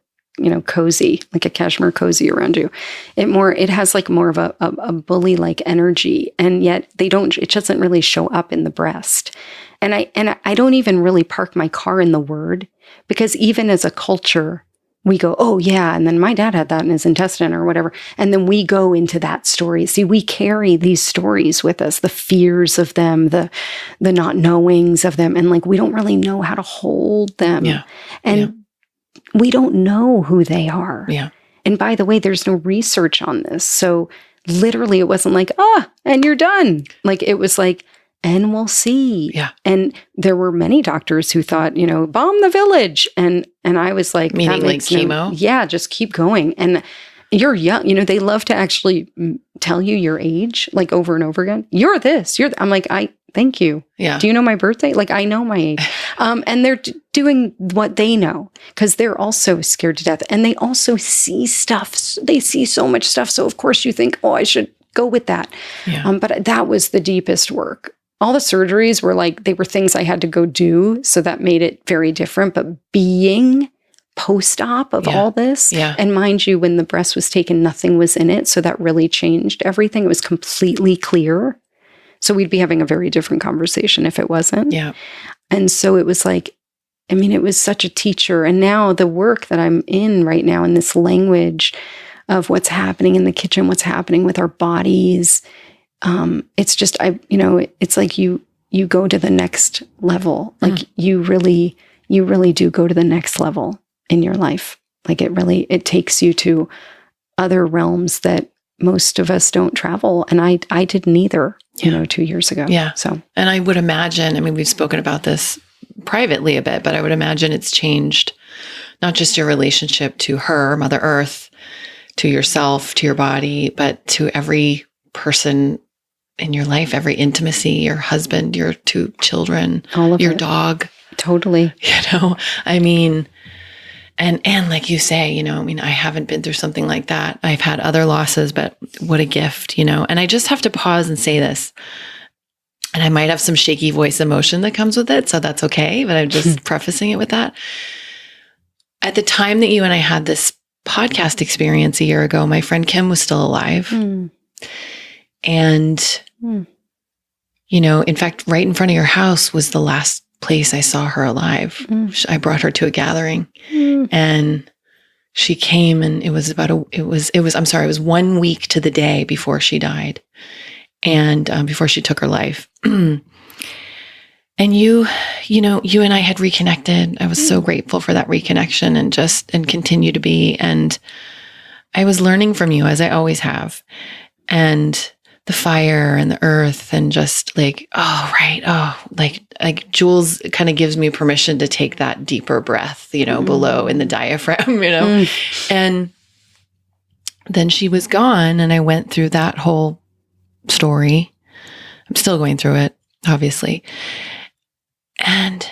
cozy, like a cashmere cozy around you. It has like more of a bully-like energy. And yet it doesn't really show up in the breast. And I don't even really park my car in the word, because even as a culture, we go, oh yeah, and then my dad had that in his intestine or whatever. And then we go into that story. See, we carry these stories with us, the fears of them, the not knowings of them. And like, we don't really know how to hold them. Yeah. And we don't know who they are. Yeah. And by the way, there's no research on this. So literally it wasn't like, and you're done. Like, it was like, and we'll see. Yeah. And there were many doctors who thought, bomb the village. And I was like, meaning like chemo? Just keep going. And you're young. They love to actually tell you your age, like over and over again. You're this, I'm like, thank you. Yeah. Do you know my birthday? Like, I know my age. And they're doing what they know, because they're also scared to death. And they also see stuff. They see so much stuff. So of course you think, I should go with that. Yeah. But that was the deepest work. All the surgeries were like, they were things I had to go do. So that made it very different. But being post-op of all this, and mind you, when the breast was taken, nothing was in it. So that really changed everything. It was completely clear. So we'd be having a very different conversation if it wasn't. Yeah. And so it was like, it was such a teacher. And now the work that I'm in right now, in this language of what's happening in the kitchen, what's happening with our bodies, it's just, it's like you go to the next level. Like you really do go to the next level in your life. Like it takes you to other realms that most of us don't travel. And I didn't either, 2 years ago. Yeah. So, and I would imagine, we've spoken about this privately a bit, but I would imagine it's changed not just your relationship to her, Mother Earth, to yourself, to your body, but to every person in your life, every intimacy, your husband, your 2 children, all of your dog. Totally. And like you say, I haven't been through something like that. I've had other losses, but what a gift, and I just have to pause and say this, and I might have some shaky voice emotion that comes with it. So that's okay. But I'm just prefacing it with that. At the time that you and I had this podcast experience a year ago, my friend Kim was still alive. And, in fact, right in front of your house was the last place I saw her alive. I brought her to a gathering and she came, and it was 1 week to the day before she died and before she took her life. And you and I had reconnected. I was so grateful for that reconnection and continue to be. And I was learning from you, as I always have. And the fire and the earth, and just like, like Jules kind of gives me permission to take that deeper breath, below in the diaphragm, And then she was gone, and I went through that whole story. I'm still going through it, obviously. And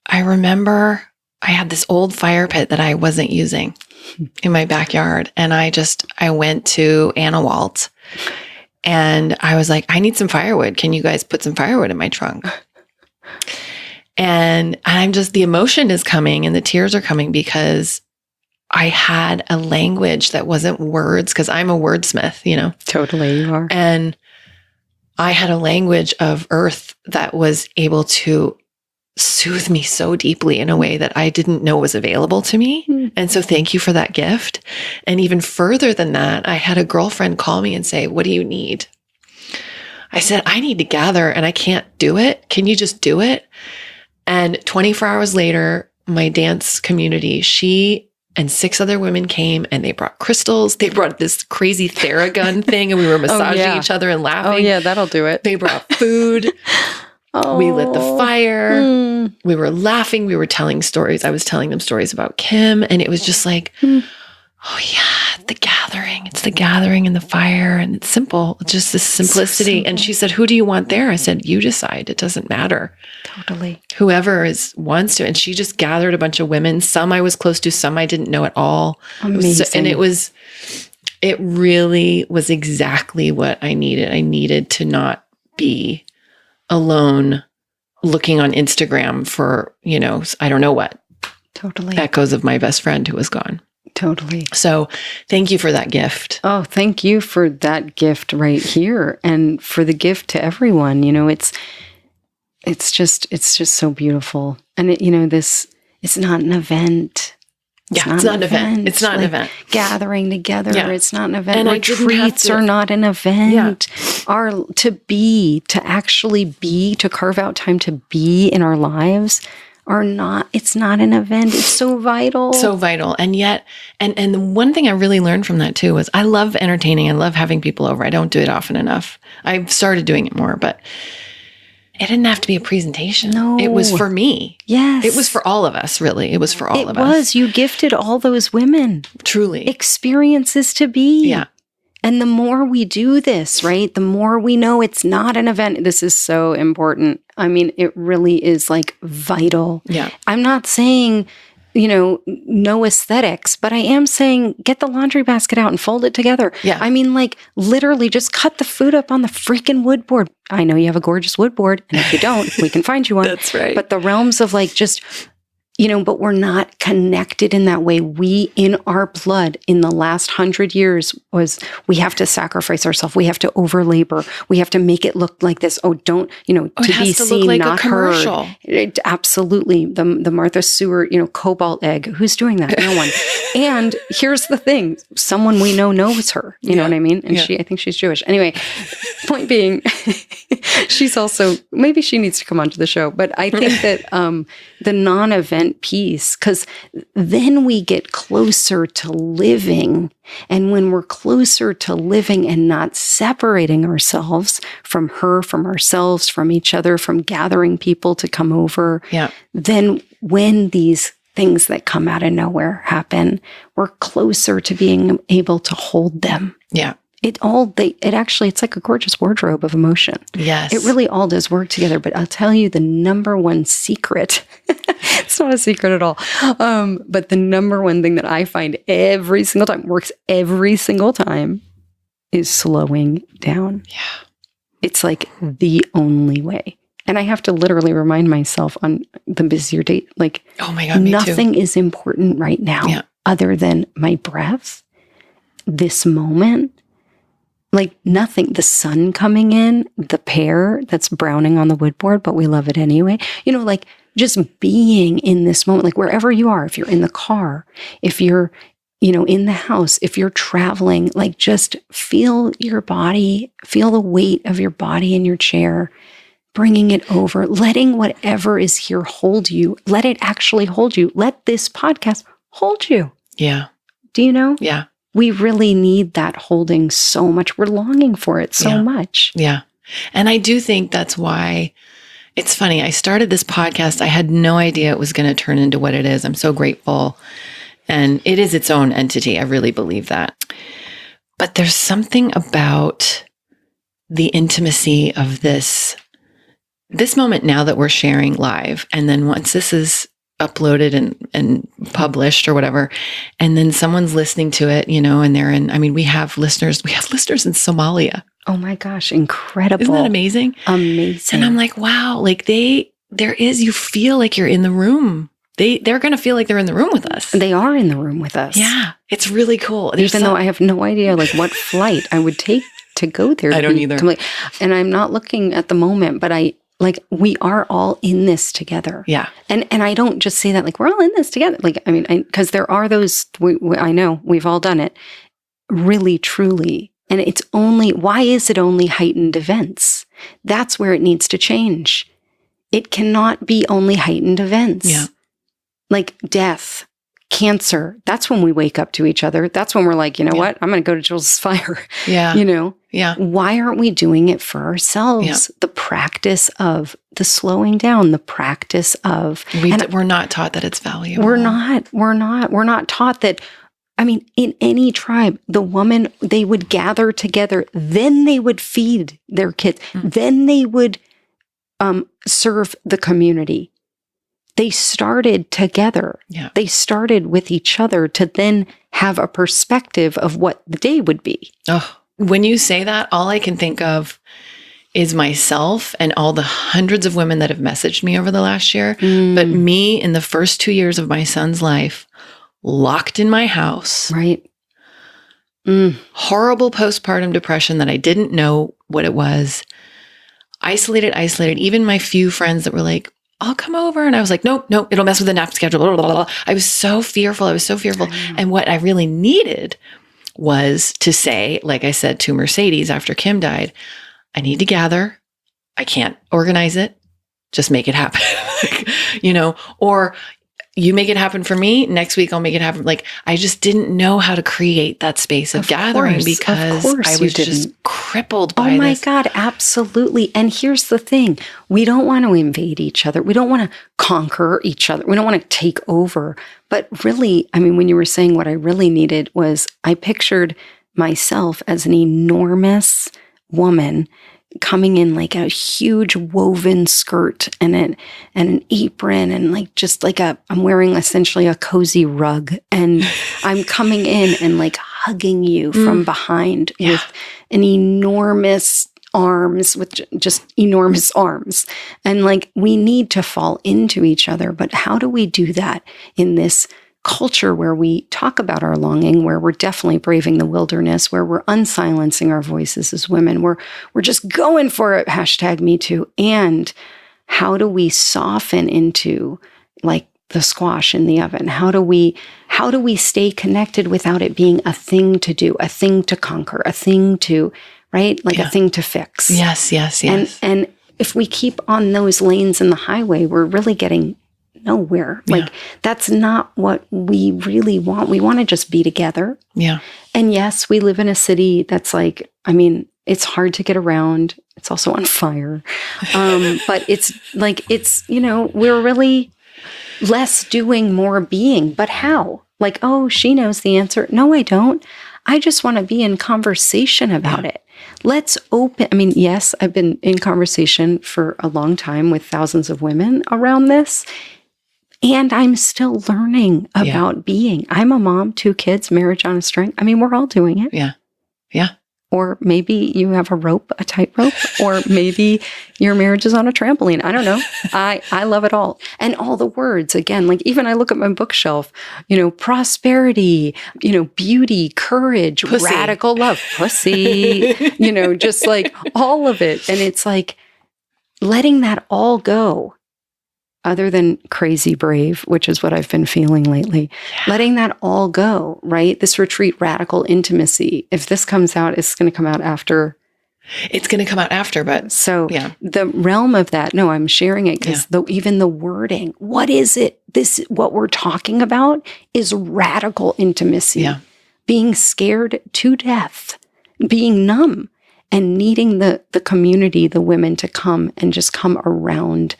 I remember I had this old fire pit that I wasn't using in my backyard. And I went to Anna Walt and I was like, I need some firewood. Can you guys put some firewood in my trunk? And the emotion is coming and the tears are coming because I had a language that wasn't words, because I'm a wordsmith, Totally, you are. And I had a language of earth that was able to soothe me so deeply in a way that I didn't know was available to me. And so thank you for that gift. And even further than that, I had a girlfriend call me and say, what do you need? I said, I need to gather and I can't do it. Can you just do it? And 24 hours later, my dance community, she and 6 other women came and they brought crystals. They brought this crazy Theragun thing and we were massaging each other and laughing. Oh yeah, that'll do it. They brought food. We lit the fire. We were laughing. We were telling stories. I was telling them stories about Kim. And it was just like, oh yeah, the gathering. It's the gathering and the fire. And it's simple. It's just this simplicity. So and she said, who do you want there? I said, you decide. It doesn't matter. Totally. Whoever wants to. And she just gathered a bunch of women. Some I was close to, some I didn't know at all. Amazing. It really was exactly what I needed. I needed to not be alone looking on Instagram for, I don't know what. Totally. Echoes of my best friend who was gone. Totally. So thank you for that gift. Oh, thank you for that gift right here and for the gift to everyone. It's just so beautiful. And it's not an event. It's not an event. It's not an event. Gathering together. Yeah. It's not an event. And retreats are not an event. Yeah. To actually be, to carve out time to be in our lives it's not an event. It's so vital. So vital. And yet, and the one thing I really learned from that too was I love entertaining. I love having people over. I don't do it often enough. I've started doing it more, but it didn't have to be a presentation. No. It was for me. Yes. It was for all of us, really. It was for all of us. It was. You gifted all those women. Truly. Experiences to be. Yeah. And the more we do this, right, the more we know it's not an event. This is so important. I mean, it really is like vital. Yeah. I'm not saying, no aesthetics, but I am saying get the laundry basket out and fold it together. Yeah. I mean, like literally just cut the food up on the freaking wood board. I know you have a gorgeous wood board, and if you don't, we can find you one. That's right. But the realms of like just but we're not connected in that way. We, in our blood, in the last 100 years, we have to sacrifice ourselves. We have to over labor. We have to make it look like this. Oh, don't, to be seen, like not heard. Absolutely. The Martha Stewart, cobalt egg. Who's doing that? No one. And here's the thing. Someone we know knows her. You know what I mean? And I think she's Jewish. Anyway, point being, she's also, maybe she needs to come onto the show. But I think that the non-event piece, because then we get closer to living. And when we're closer to living and not separating ourselves from her, from ourselves, from each other, from gathering people to come over, then when these things that come out of nowhere happen, we're closer to being able to hold them. Yeah. It's like a gorgeous wardrobe of emotion. Yes. It really all does work together. But I'll tell you the number one secret. It's not a secret at all. But the number one thing that I find every single time, works every single time, is slowing down. Yeah. It's like the only way. And I have to literally remind myself on the busier day, like, oh my God, me nothing too. is important right now other than my breath, this moment. Like nothing, the sun coming in, the pear that's browning on the wood board, but we love it anyway. Like just being in this moment, like wherever you are, if you're in the car, if you're, in the house, if you're traveling, like just feel your body, feel the weight of your body in your chair, bringing it over, letting whatever is here hold you. Let it actually hold you. Let this podcast hold you. Yeah. Do you know? Yeah. We really need that holding so much. We're longing for it so much. Yeah. And I do think that's why it's funny. I started this podcast. I had no idea it was going to turn into what it is. I'm so grateful. And it is its own entity. I really believe that. But there's something about the intimacy of this moment now that we're sharing live. And then once this is, uploaded and published or whatever. And then someone's listening to it, and they're we have listeners in Somalia. Oh my gosh, incredible. Isn't that amazing? Amazing. And I'm like, wow, like you feel like you're in the room. They're going to feel like they're in the room with us. They are in the room with us. Yeah. It's really cool. Even though I have no idea like what flight I would take to go there. I don't either. And I'm not looking at the moment, but we are all in this together. Yeah. And I don't just say that like we're all in this together. Like, because there are those, I know we've all done it really, truly. And why is it only heightened events? That's where it needs to change. It cannot be only heightened events. Yeah. Like death, cancer. That's when we wake up to each other. That's when we're like, what? I'm going to go to Jules' fire. Yeah. Yeah. Why aren't we doing it for ourselves? Yeah. The practice of the slowing down, the practice of... We're not taught that it's valuable. We're not taught that. In any tribe, the woman, they would gather together, then they would feed their kids, then they would serve the community. They started together. Yeah. They started with each other to then have a perspective of what the day would be. Oh, when you say that, all I can think of is myself and all the hundreds of women that have messaged me over the last year. But me in the first 2 years of my son's life, locked in my house. Right. Horrible postpartum depression that I didn't know what it was. Isolated. Even my few friends that were like, I'll come over. And I was like, nope, it'll mess with the nap schedule. Blah, blah, blah. I was so fearful. And what I really needed was to say, like I said to Mercedes after Kim died, I need to gather. I can't organize it. Just make it happen. Or you make it happen for me. Next week, I'll make it happen. Like, I just didn't know how to create that space of gathering because I was just crippled by this. Oh my God, absolutely. And here's the thing. We don't want to invade each other. We don't want to conquer each other. We don't want to take over. But really, when you were saying what I really needed was I pictured myself as an enormous woman coming in like a huge woven skirt and an apron and I'm wearing essentially a cozy rug and I'm coming in and like hugging you from behind with an enormous arms with just enormous arms. And like, we need to fall into each other. But how do we do that in this culture where we talk about our longing, where we're definitely braving the wilderness, where we're unsilencing our voices as women, we're just going for it, #MeToo. And how do we soften into like the squash in the oven? How do we stay connected without it being a thing to do, a thing to conquer, a thing to, right? Like a thing to fix. Yes. And if we keep on those lanes in the highway, we're really getting nowhere. Like, that's not what we really want. We want to just be together. Yeah. And yes, we live in a city that's like, it's hard to get around. It's also on fire. But it's like, we're really less doing, more being. But how? Like, oh, she knows the answer. No, I don't. I just want to be in conversation about it. Let's open. Yes, I've been in conversation for a long time with thousands of women around this. And I'm still learning about being. I'm a mom, 2 kids, marriage on a string. We're all doing it. Yeah. Or maybe you have a tightrope, or maybe your marriage is on a trampoline. I don't know. I love it all. And all the words, again, like even I look at my bookshelf, prosperity, beauty, courage, pussy. Radical love, pussy, just like all of it. And it's like letting that all go. Other than crazy brave, which is what I've been feeling lately, letting that all go, right? This retreat, radical intimacy. If this comes out, it's going to come out after. It's going to come out after, but so the realm of that, no, I'm sharing it because even the wording, what is it? What we're talking about is radical intimacy. Yeah. Being scared to death, being numb, and needing the community, the women to come and just come around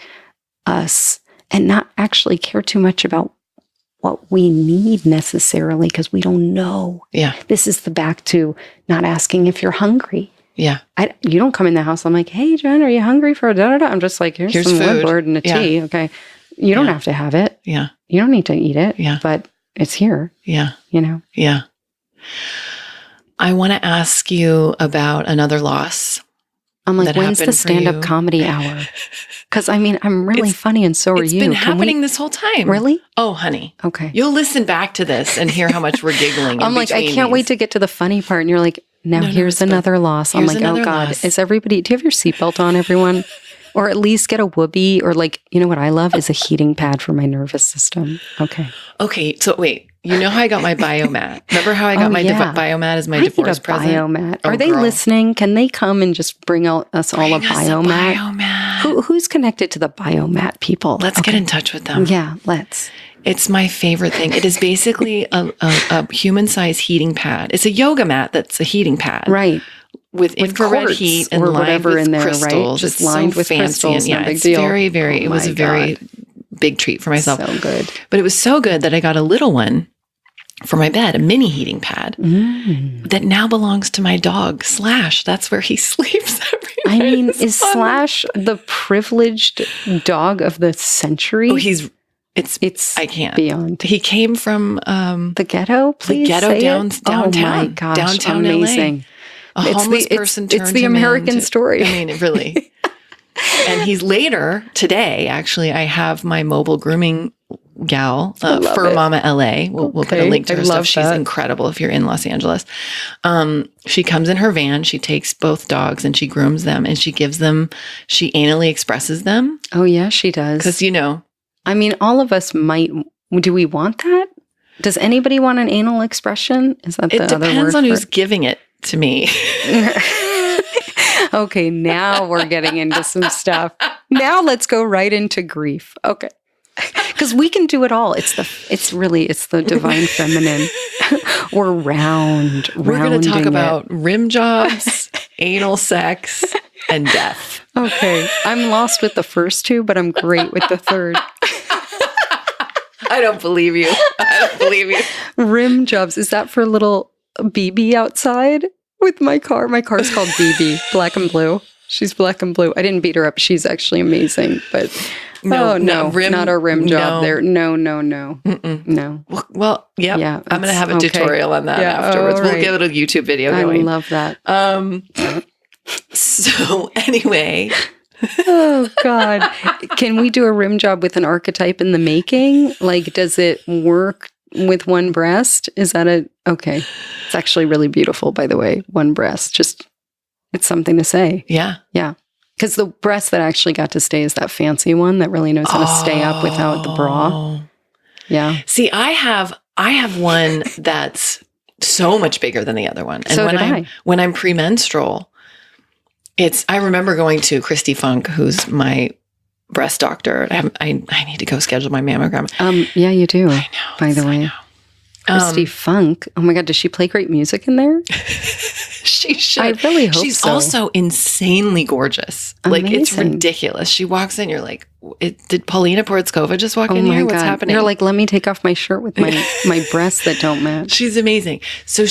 us and not actually care too much about what we need necessarily because we don't know. Yeah. This is the back to not asking if you're hungry. Yeah. You don't come in the house. I'm like, hey, Jen, are you hungry for a da-da-da? I'm just like, here's some food. Woodward and a tea. Okay. You don't have to have it. Yeah. You don't need to eat it. Yeah. But it's here. Yeah. You know? Yeah. I want to ask you about another loss. I'm like, when's the stand-up comedy hour? Because, I mean, I'm really funny and so are you. It's been happening this whole time. Really? Oh, honey. Okay. You'll listen back to this and hear how much we're giggling. I'm like, I can't wait to get to the funny part. And you're like, now here's another loss. I'm like, oh God, is everybody, do you have your seatbelt on, everyone? Or at least get a whoopee, or like, you know what I love is a heating pad for my nervous system. Okay. Okay. So wait, you know how I got my biomat? Remember how I got my biomat as my divorce present? Biomat. Are they listening? Can they come and just bring us all a biomat? Who's connected to the biomat people? Let's get in touch with them. Yeah, let's. It's my favorite thing. It is basically a human-sized heating pad. It's a yoga mat that's a heating pad. Right. With infrared heat and lined with in there, crystals. Right? Just lined with crystals. Yeah, it's very, very, it was a very big treat for myself. So good. But it was so good that I got a little one for my bed, a mini heating pad that now belongs to my dog, Slash. That's where he sleeps every night. I mean, is Slash the privileged dog of the century? Oh, it's I can't. Beyond. He came from the ghetto, please. The ghetto downtown. Oh my gosh, downtown amazing. LA. A homeless person turned it's the American story. I mean, it really. And he's later, today, actually, I have my mobile grooming gal, Fur Mama LA. We'll put a link to her stuff. She's incredible if you're in Los Angeles. She comes in her van, she takes both dogs and she grooms them and she anally expresses them. Oh, yeah, she does. Because, you know. I mean, all of us do we want that? Does anybody want an anal expression? Is that the other word? It depends on who's giving it to me. Okay, now we're getting into some stuff. Now let's go right into grief. Okay. Because we can do it all. It's the divine feminine. We're round. We're going to talk about rim jobs, anal sex, and death. Okay. I'm lost with the first two, but I'm great with the third. I don't believe you. Rim jobs. Is that for little BB outside with my car? My car's called BB, black and blue. She's black and blue. I didn't beat her up. She's actually amazing, but not a rim job there. No. No. Well, yeah. I'm going to have a tutorial on that afterwards. Right. We'll get a little YouTube video going. I love that. So anyway. Oh God. Can we do a rim job with an archetype in the making? Like, does it work with one breast? Is that okay. It's actually really beautiful, by the way. One breast. Just, it's something to say. Yeah. Yeah. Because the breast that actually got to stay is that fancy one that really knows how to stay up without the bra. Yeah. See, I have one that's so much bigger than the other one. And when I'm premenstrual, I remember going to Christy Funk, who's my breast doctor. I need to go schedule my mammogram. Yeah, you do. I know. By the way, Christy Funk. Oh my God, does she play great music in there? She should. I really hope She's so. also insanely gorgeous. Amazing. Like, it's ridiculous. She walks in, you're like, did Paulina Porizkova just walk in here? What's happening? You're like, let me take off my shirt with my breasts that don't match. She's amazing. So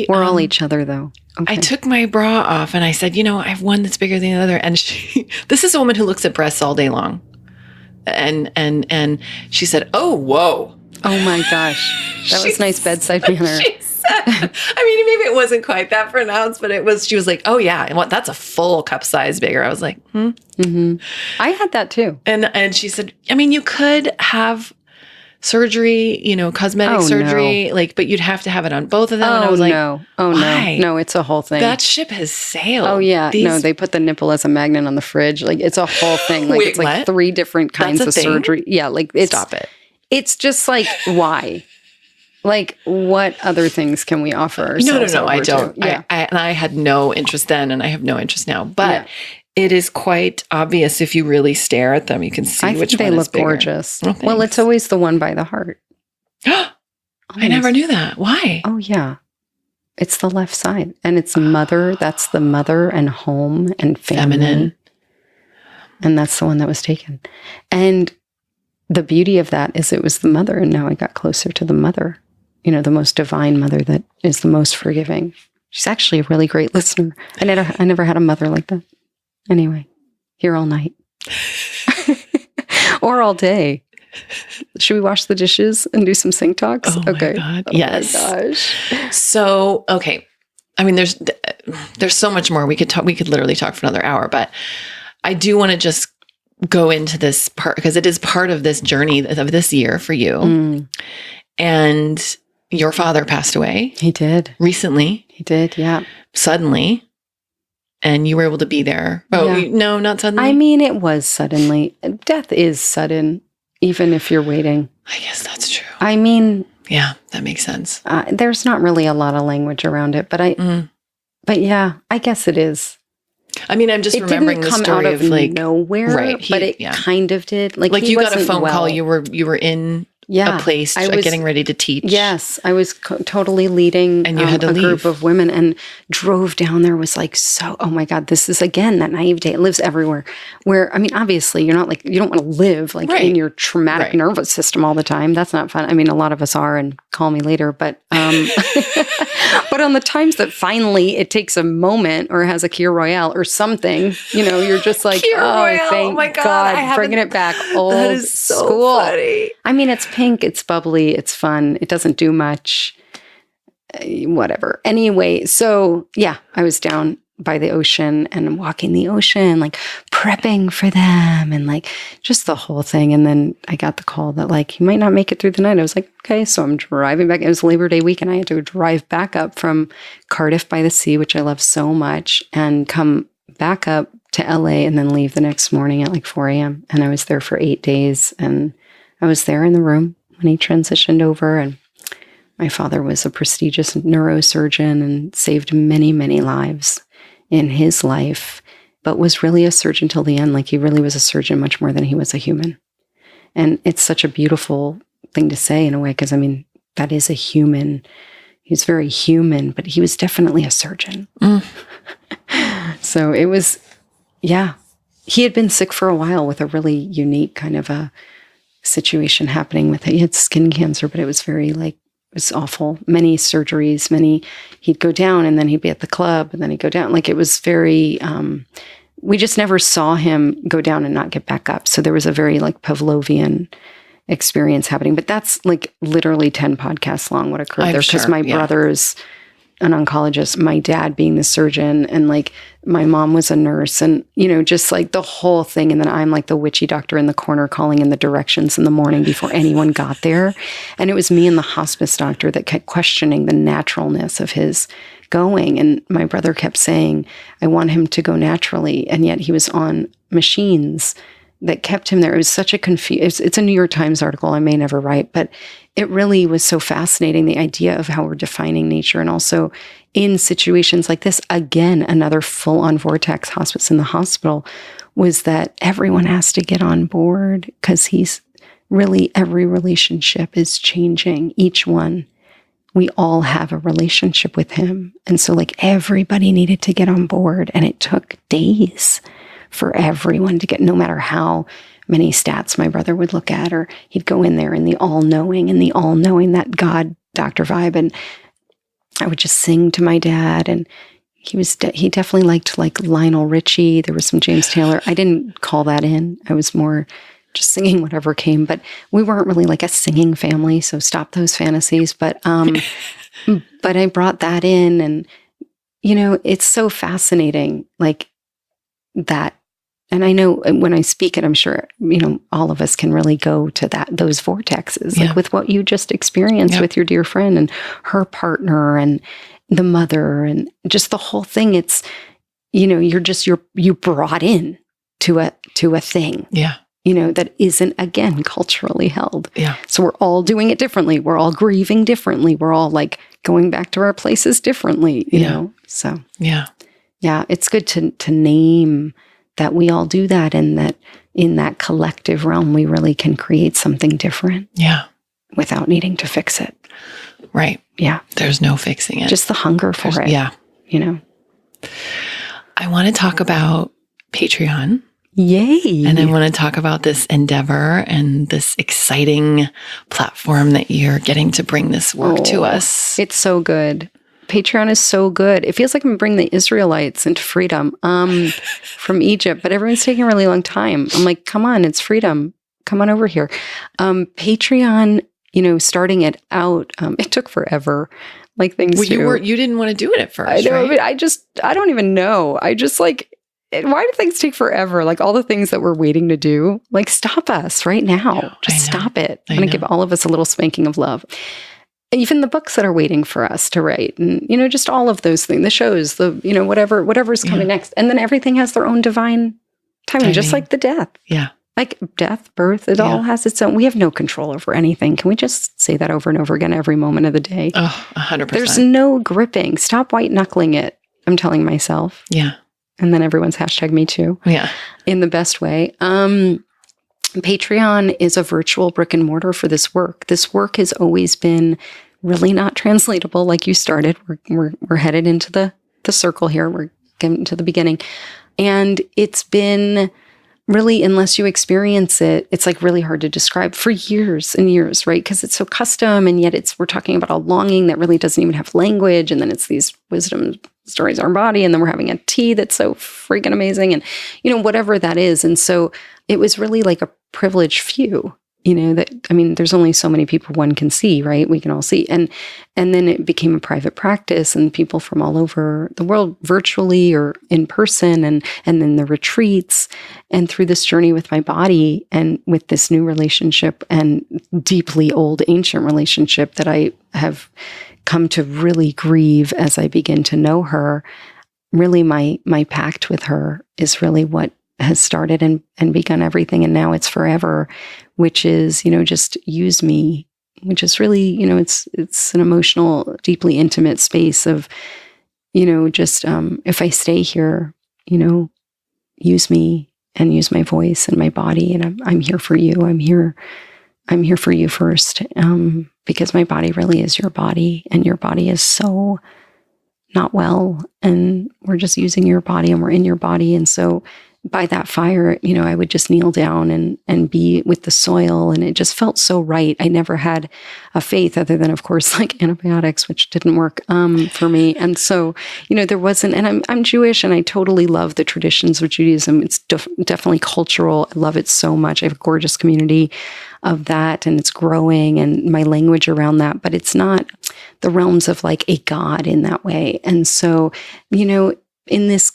we're all each other though. Okay. I took my bra off and I said, I have one that's bigger than the other. And this is a woman who looks at breasts all day long. And she said, oh, whoa. Oh my gosh. That was nice bedside manner. She said, I mean, maybe it wasn't quite that pronounced, but she was like, oh yeah, that's a full cup size bigger. I was like, Mm-hmm. I had that too. And she said, I mean, you could have surgery, cosmetic surgery, but you'd have to have it on both of them. And I was like, why? No, it's a whole thing. That ship has sailed. Oh yeah. No, they put the nipple as a magnet on the fridge. Like, it's a whole thing. Like, it's like 3 different kinds of surgery. Yeah. Like, stop it. It's just like, why? Like, what other things can we offer ourselves? No, I don't. Yeah. I had no interest then, and I have no interest now. But it is quite obvious if you really stare at them. You can see which one is bigger. I think they look gorgeous. Oh, well, it's always the one by the heart. I never knew that. Why? Oh, yeah. It's the left side. And it's mother. That's the mother and home and family. Feminine. And that's the one that was taken. And the beauty of that is it was the mother. And now I got closer to the mother. The most divine mother that is the most forgiving. She's actually a really great listener. I never had a mother like that. Anyway, here all night. Or all day. Should we wash the dishes and do some sink talks? Oh okay. my God. Oh yes. my gosh. So, okay. I mean, there's so much more we could talk. We could literally talk for another hour, but I do want to just go into this part because it is part of this journey of this year for you. And your father passed away. He did. Recently. He did, yeah. Suddenly. And you were able to be there. Oh, Yeah. No, not suddenly. I mean, it was suddenly. Death is sudden, even if you're waiting. I guess that's true. I mean... Yeah, that makes sense. There's not really a lot of language around it, but yeah, I guess it is. I mean, I'm just remembering the story out of like nowhere, right, but it kind of did. Like you got a phone call. You were in a place getting ready to teach. Yes, I was totally leading and you had to a leave. Group of women and drove down there. Was like, so, oh my God, this is again that naivete. It lives everywhere. Where, I mean, obviously you're not like, you don't want to live like in your traumatic nervous system all the time. That's not fun. I mean, a lot of us are, and call me later, but but on the times that finally it takes a moment or has a Kir Royale or something, you're just like, thank my God, bringing it back. Old that is so school. Funny. I mean, it's pink, it's bubbly, it's fun. It doesn't do much, whatever. Anyway, so yeah, I was down by the ocean and walking the ocean, like prepping for them and like just the whole thing. And then I got the call that like, you might not make it through the night. I was like, okay, so I'm driving back. It was Labor Day weekend. I had to drive back up from Cardiff by the Sea, which I love so much, and come back up to LA and then leave the next morning at like 4 a.m. And I was there for 8 days, and I was there in the room when he transitioned over. And my father was a prestigious neurosurgeon and saved many, many lives in his life, but was really a surgeon till the end. Like he really was a surgeon much more than he was a human. And it's such a beautiful thing to say in a way, because I mean, that is a human. He's very human, but he was definitely a surgeon. So it was, yeah. He had been sick for a while with a really unique kind of a situation happening with it. He had skin cancer, but it was very like, it was awful. Many surgeries, he'd go down and then he'd be at the club and then he'd go down. Like it was very, we just never saw him go down and not get back up. So there was a very like Pavlovian experience happening, but that's like literally 10 podcasts long what occurred there. Because my brother's an oncologist, my dad being the surgeon, and like my mom was a nurse, and just like the whole thing. And then I'm like the witchy doctor in the corner calling in the directions in the morning before anyone got there. And it was me and the hospice doctor that kept questioning the naturalness of his going. And my brother kept saying, I want him to go naturally. And yet he was on machines that kept him there. It was such a it's a New York Times article I may never write, but it really was so fascinating, the idea of how we're defining nature. And also in situations like this, again, another full-on vortex hospice in the hospital, was that everyone has to get on board, because every relationship is changing. Each one, we all have a relationship with him. And so like everybody needed to get on board, and it took days for everyone to get, no matter how many stats my brother would look at, or he'd go in there in the all-knowing that God doctor vibe. And I would just sing to my dad, and he definitely liked like Lionel Richie. There was some James Taylor. I didn't call that in. I was more just singing whatever came, but we weren't really like a singing family. So stop those fantasies. But I brought that in, and it's so fascinating, like that. And I know when I speak it, I'm sure, all of us can really go to those vortexes, like with what you just experienced with your dear friend and her partner and the mother and just the whole thing. It's, you brought in to a thing, that isn't, again, culturally held. Yeah. So we're all doing it differently. We're all grieving differently. We're all like going back to our places differently, you know? So yeah, it's good to name that we all do that, and that in that collective realm, we really can create something different. Yeah. Without needing to fix it. Right. Yeah. There's no fixing it. Just the hunger for it. Yeah. I want to talk about Patreon. Yay. And I want to talk about this endeavor and this exciting platform that you're getting to bring this work to us. It's so good. Patreon is so good. It feels like I'm bringing the Israelites into freedom from Egypt, but everyone's taking a really long time. I'm like, come on, it's freedom. come on over here. Patreon, starting it out, it took forever. Like things you didn't want to do it at first, I know, right? but I don't even know. I just like, why do things take forever? Like all the things that we're waiting to do, like stop us right now. Just stop it. I'm going to give all of us a little spanking of love. Even the books that are waiting for us to write and, just all of those things, the shows, whatever's coming next. And then everything has their own divine timing, just like the death. Yeah. Like death, birth, it all has its own. We have no control over anything. Can we just say that over and over again every moment of the day? Oh, 100%. There's no gripping. Stop white knuckling it. I'm telling myself. Yeah. And then everyone's hashtag me too. Yeah. In the best way. Patreon is a virtual brick and mortar for this work. This work has always been really not translatable like you started. We're headed into the circle here. We're getting to the beginning. And it's been really, unless you experience it, it's like really hard to describe for years and years, right? Because it's so custom, and yet we're talking about a longing that really doesn't even have language. And then it's these wisdom stories of our body. And then we're having a tea that's so freaking amazing. And, whatever that is. And so it was really like a privileged few, there's only so many people one can see, right? We can all see. And then it became a private practice, and people from all over the world, virtually or in person, and then the retreats, and through this journey with my body and with this new relationship and deeply old ancient relationship that I have come to really grieve as I begin to know her. Really my pact with her is really what has started and begun everything. And now it's forever, which is, just use me, which is really, it's an emotional, deeply intimate space of, just, if I stay here, use me and use my voice and my body. And I'm here for you. I'm here for you first. Because my body really is your body, and your body is so not well. And we're just using your body, and we're in your body. And so by that fire, I would just kneel down and be with the soil. And it just felt so right. I never had a faith other than, of course, like antibiotics, which didn't work for me. And so, there wasn't, and I'm Jewish, and I totally love the traditions of Judaism. It's definitely cultural. I love it so much. I have a gorgeous community of that, and it's growing, and my language around that, but it's not the realms of like a God in that way. And so, in this,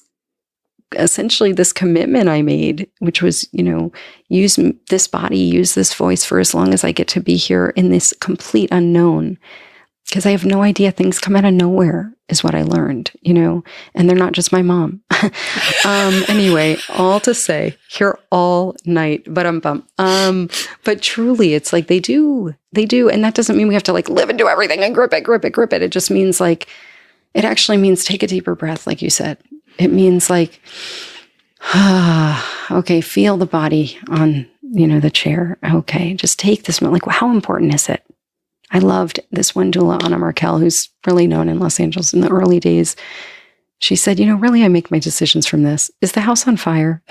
essentially this commitment I made, which was, use this body, use this voice for as long as I get to be here in this complete unknown, because I have no idea. Things come out of nowhere is what I learned, and they're not just my mom. Anyway, all to say, here all night, but truly it's like they do. And that doesn't mean we have to like live and do everything and grip it. It just means like, it actually means take a deeper breath, like you said. It means like, okay, feel the body on, the chair. Okay, just take this moment. Like, how important is it? I loved this one doula, Anna Markel, who's really known in Los Angeles in the early days. She said, really, I make my decisions from this. Is the house on fire?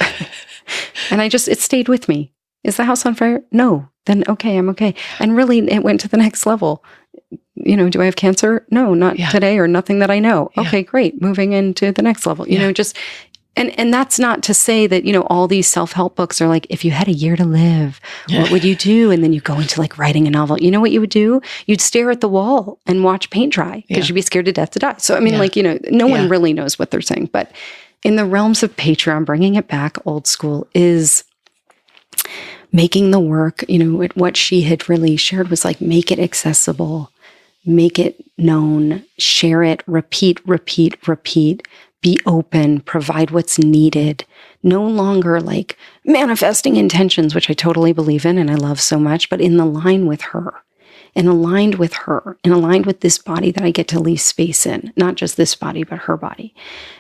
And it stayed with me. Is the house on fire? No. Then, okay, I'm okay. And really, it went to the next level. Do I have cancer? No, not today, or nothing that I know. Yeah. Okay, great. Moving into the next level, and that's not to say that, all these self-help books are like, if you had a year to live, what would you do? And then you go into like writing a novel. You know what you would do? You'd stare at the wall and watch paint dry because you'd be scared to death to die. So, no one really knows what they're saying. But in the realms of Patreon, bringing it back old school is making the work, what she had really shared was like, make it accessible. Make it known, share it, repeat, be open, provide what's needed. No longer like manifesting intentions, which I totally believe in and I love so much, but in the line with her, and aligned with her, and aligned with this body that I get to leave space in, not just this body, but her body.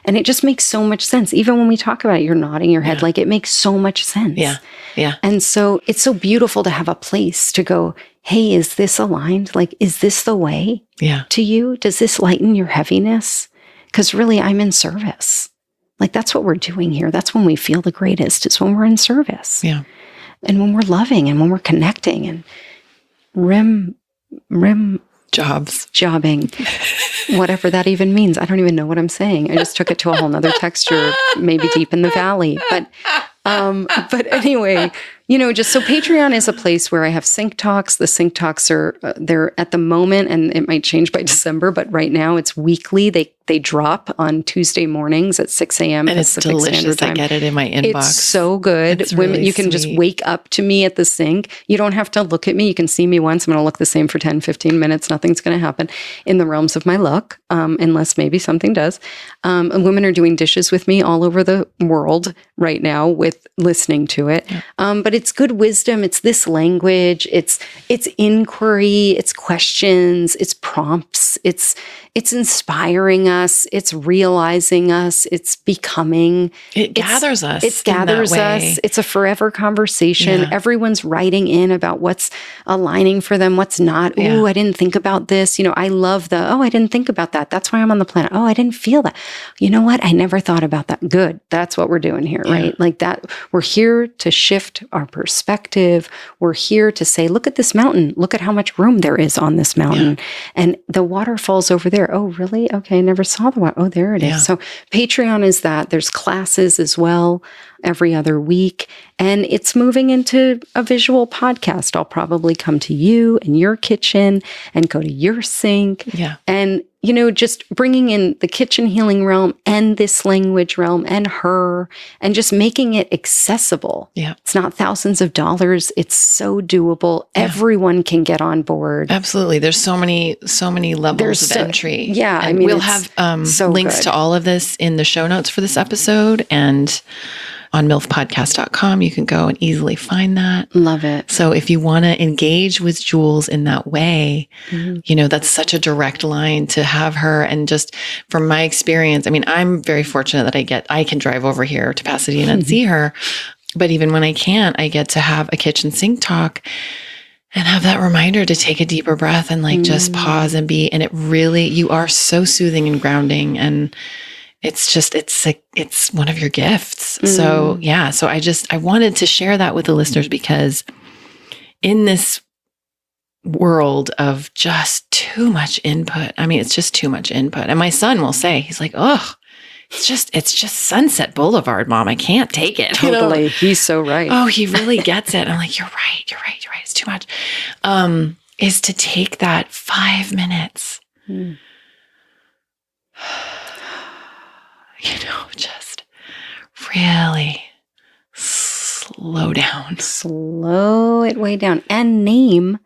And it just makes so much sense. Even when we talk about it, you're nodding your head, like it makes so much sense. Yeah. And so it's so beautiful to have a place to go, hey, is this aligned? Like, is this the way to you? Does this lighten your heaviness? Because really, I'm in service. Like, that's what we're doing here. That's when we feel the greatest. It's when we're in service. Yeah. And when we're loving and when we're connecting and jobbing, whatever that even means. I don't even know what I'm saying. I just took it to a whole nother texture, maybe deep in the valley. But anyway, Just so Patreon is a place where I have sync talks. The sync talks are, they're at the moment, and it might change by December, but right now it's weekly. They drop on Tuesday mornings at 6 a.m. And it's Pacific Standard delicious. Time. I get it in my inbox. It's so good. It's Women, really you can just wake up to me at the sync. You don't have to look at me. You can see me once. I'm going to look the same for 10, 15 minutes. Nothing's going to happen in the realms of my luck, unless maybe something does. And women are doing dishes with me all over the world right now with listening to it. Yeah. But it's good wisdom. It's this language. It's inquiry. It's questions. It's prompts. It's inspiring us. It's realizing us. It's becoming. It gathers us. It gathers us. It's a forever conversation. Yeah. Everyone's writing in about what's aligning for them, what's not. Yeah. Ooh, I didn't think about this. I love I didn't think about that. That's why I'm on the planet. Oh, I didn't feel that. You know what? I never thought about that. Good. That's what we're doing here, right? Like that. We're here to shift our perspective. We're here to say, look at this mountain. Look at how much room there is on this mountain. Yeah. And the waterfall's over there. Oh, really? Okay. I never saw the water. Oh, there it is. So Patreon is that. There's classes as well every other week. And it's moving into a visual podcast. I'll probably come to you in your kitchen and go to your sink. Yeah. And, just bringing in the kitchen healing realm and this language realm and her, and just making it accessible. Yeah. It's not thousands of dollars. It's so doable. Yeah. Everyone can get on board. Absolutely. There's so many levels of entry. Yeah. And we'll have links to all of this in the show notes for this episode, and on milfpodcast.com, you can go and easily find that. Love it. So if you want to engage with Jules in that way, that's such a direct line to have her. And just from my experience, I'm very fortunate that I can drive over here to Pasadena and see her. But even when I can't, I get to have a kitchen sink talk and have that reminder to take a deeper breath and just pause and be. And it really, you are so soothing and grounding, and it's one of your gifts. So yeah. So I wanted to share that with the listeners, because in this world of just too much input, it's just too much input. And my son will say, he's like, oh, it's just Sunset Boulevard, Mom. I can't take it. Totally. He's so right. Oh, he really gets it. I'm like, you're right. It's too much. Is to take that 5 minutes. Just really slow down. Slow it way down and name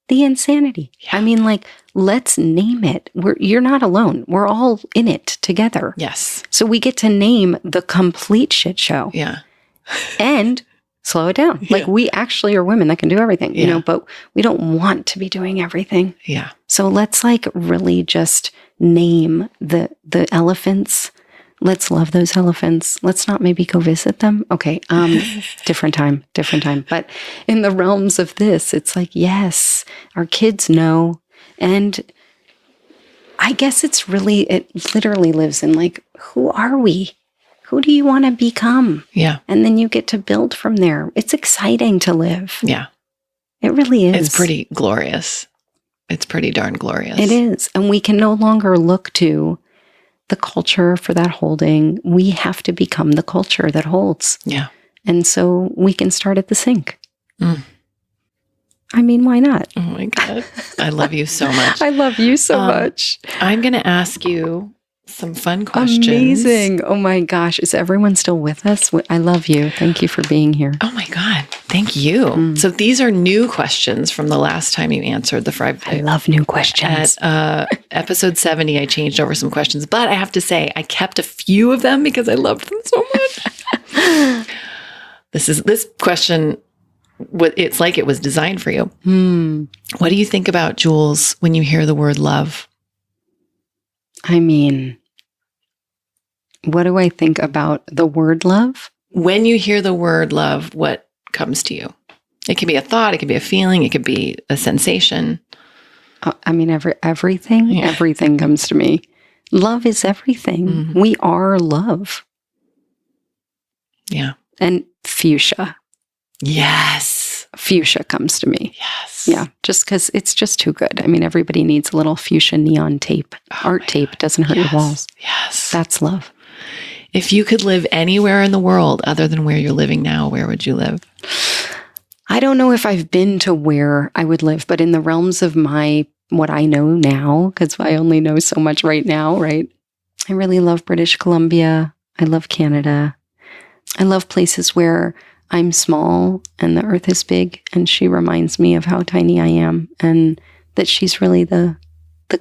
the insanity. Yeah. Let's name it. You're not alone. We're all in it together. Yes. So we get to name the complete shit show. Yeah. And slow it down. Yeah. We actually are women that can do everything, but we don't want to be doing everything. Yeah. So let's really just name the elephants. Let's love those elephants. Let's not maybe go visit them. Okay. Different time. But in the realms of this, it's yes, our kids know. And I guess it literally lives in who are we? Who do you want to become? Yeah. And then you get to build from there. It's exciting to live. Yeah. It really is. It's pretty glorious. It's pretty darn glorious. It is. And we can no longer look to the culture for that holding. We have to become the culture that holds. Yeah. And so we can start at the sink. Why not? Oh my God. I love you so much. I love you so much. I'm going to ask you some fun questions. Amazing. Oh my gosh. Is everyone still with us? I love you. Thank you for being here. Oh my God. Thank you. So these are new questions from the last time you answered the Friday. I love new questions. At episode 70, I changed over some questions, but I have to say I kept a few of them because I loved them so much. This question, it's like it was designed for you. What do you think about, Jules, when you hear the word love? What do I think about the word love? When you hear the word love, what comes to you? It can be a thought, it can be a feeling, it could be a sensation. Everything. Yeah. Everything comes to me. Love is everything. Mm-hmm. We are love. Yeah. And fuchsia. Yes. Fuchsia comes to me. Yes. Yeah. Just because it's just too good. Everybody needs a little fuchsia neon tape. Art tape doesn't hurt your walls. Yes. That's love. If you could live anywhere in the world other than where you're living now, where would you live? I don't know if I've been to where I would live, but in the realms of what I know now, because I only know so much right now, right? I really love British Columbia. I love Canada. I love places where I'm small and the earth is big, and she reminds me of how tiny I am and that she's really the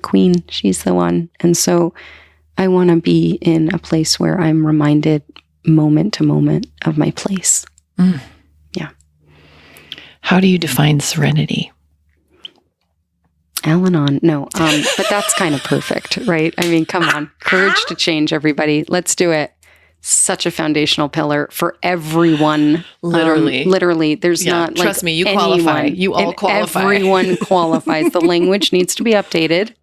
queen. She's the one. And so I want to be in a place where I'm reminded moment to moment of my place. Mm. Yeah. How do you define serenity? Al-Anon. No, but that's kind of perfect, right? I mean, come on. Courage to change, everybody. Let's do it. Such a foundational pillar for everyone. Literally. There's not trust me, you anyone, qualify. You all qualify. Everyone qualifies. The language needs to be updated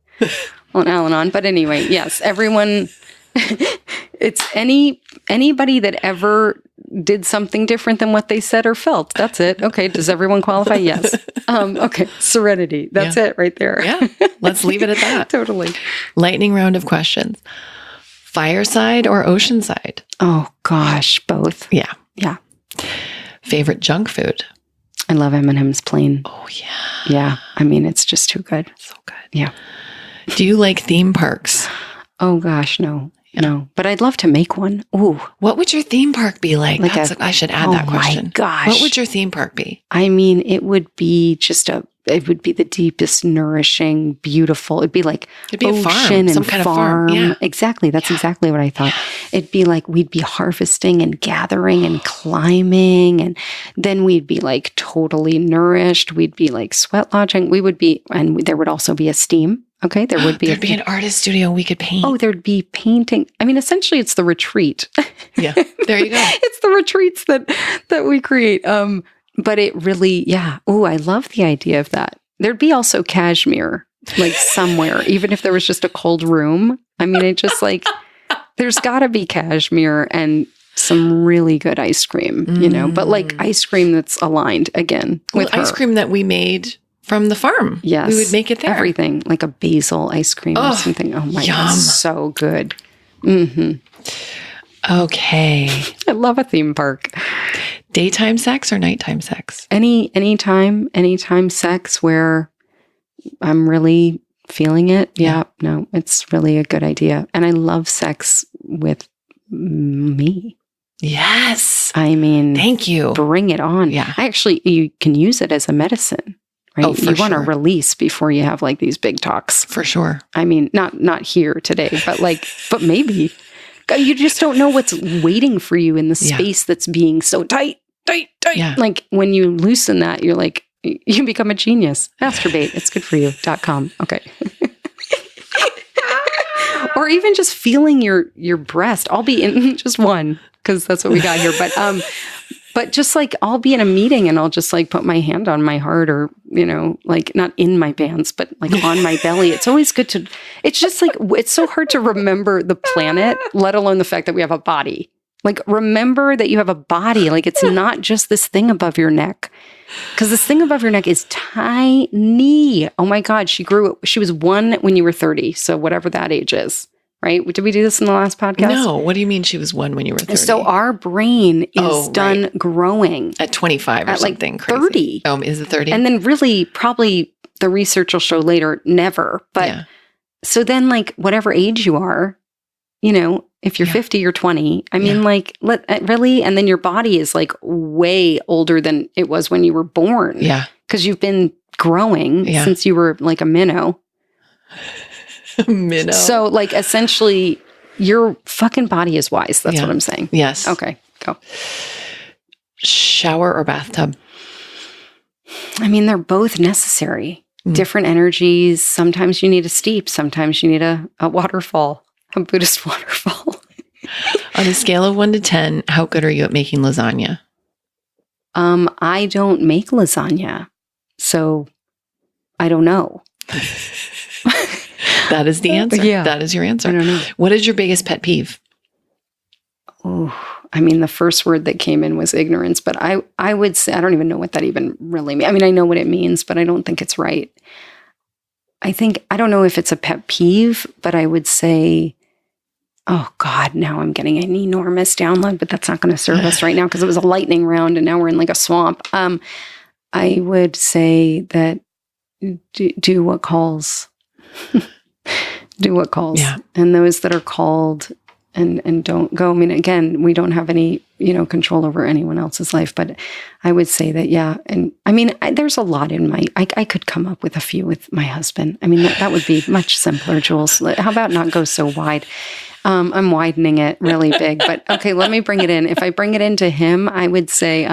on Al-Anon. But anyway, yes, everyone. It's anybody that ever did something different than what they said or felt. That's it. Okay. Does everyone qualify? Yes. Okay. Serenity. That's it right there. Yeah. Let's leave it at that. Totally. Lightning round of questions. Fireside or oceanside? Oh gosh, both. Yeah. Yeah. Favorite junk food? I love M&M's plain. Oh yeah. Yeah. I mean, it's just too good. So good. Yeah. Do you like theme parks? Oh gosh, no. No, but I'd love to make one. Ooh. What would your theme park be like? I should add that question. Oh my gosh. What would your theme park be? I mean, it would be it would be the deepest, nourishing, beautiful. It'd be like a ocean farm, and some kind of farm. Yeah. Exactly. That's exactly what I thought. Yeah. It'd be like we'd be harvesting and gathering and climbing, and then we'd be like totally nourished. We'd be like sweat lodging. We would be, and there would also be a steam. Okay, there would be there'd be an artist studio we could paint. Oh, there'd be painting. I mean, essentially, it's the retreat. Yeah, there you go. It's the retreats that we create. But it really, yeah. Oh, I love the idea of that. There'd be also cashmere, like somewhere, even if there was just a cold room. I mean, it just like there's got to be cashmere and some really good ice cream, but like ice cream that's aligned again with ice cream that we made. From the farm. Yes. We would make it there. Everything, like a basil ice cream or something. Oh my God, so good. Mm-hmm. Okay. I love a theme park. Daytime sex or nighttime sex? Anytime sex where I'm really feeling it. Yeah, no, it's really a good idea. And I love sex with me. Yes. I mean, thank you. Bring it on. Yeah. You can use it as a medicine. Right? Oh, you want to release before you have like these big talks. For sure. I mean, not here today, but maybe. You just don't know what's waiting for you in the space that's being so tight. Yeah. Like when you loosen that, you're like, you become a genius. Masturbate. It's good for you.com. Okay. Or even just feeling your breast. I'll be in just one because that's what we got here. But just like I'll be in a meeting and I'll just like put my hand on my heart or, like not in my pants, but like on my belly. It's always good it's just like, it's so hard to remember the planet, let alone the fact that we have a body. Like remember that you have a body. Like it's not just this thing above your neck. Because this thing above your neck is tiny. Oh my God, she was 1 when you were 30. So whatever that age is. Right? Did we do this in the last podcast? No. What do you mean she was 1 when you were 30? So our brain is done growing. At 25 or something like crazy. 30. Oh, is it 30? And then really, probably the research will show later, never. But so then like whatever age you are, if you're 50 or 20, I mean really? And then your body is like way older than it was when you were born. Yeah. Because you've been growing since you were like a minnow. Minnow. So like essentially your fucking body is wise. That's what I'm saying. Yes. Okay, go. Shower or bathtub? I mean, they're both necessary. Different energies. Sometimes you need a steep. Sometimes you need a waterfall, a Buddhist waterfall. On a scale of 1 to 10, how good are you at making lasagna? I don't make lasagna. So I don't know. That is the answer. Yeah. That is your answer. I don't know. What is your biggest pet peeve? Oh, I mean, the first word that came in was ignorance, but I would say, I don't even know what that even really means. I mean, I know what it means, but I don't think it's right. I don't know if it's a pet peeve, but I would say, oh God, now I'm getting an enormous download, but that's not going to serve us right now because it was a lightning round and now we're in like a swamp. I would say that do what calls. Do what calls. Yeah. And those that are called and don't go. I mean, again, we don't have any, control over anyone else's life, but I would say that, yeah. And I mean, there's a lot in I could come up with a few with my husband. I mean, that would be much simpler, Jules. How about not go so wide? I'm widening it really big, but okay, let me bring it in. If I bring it into him, I would say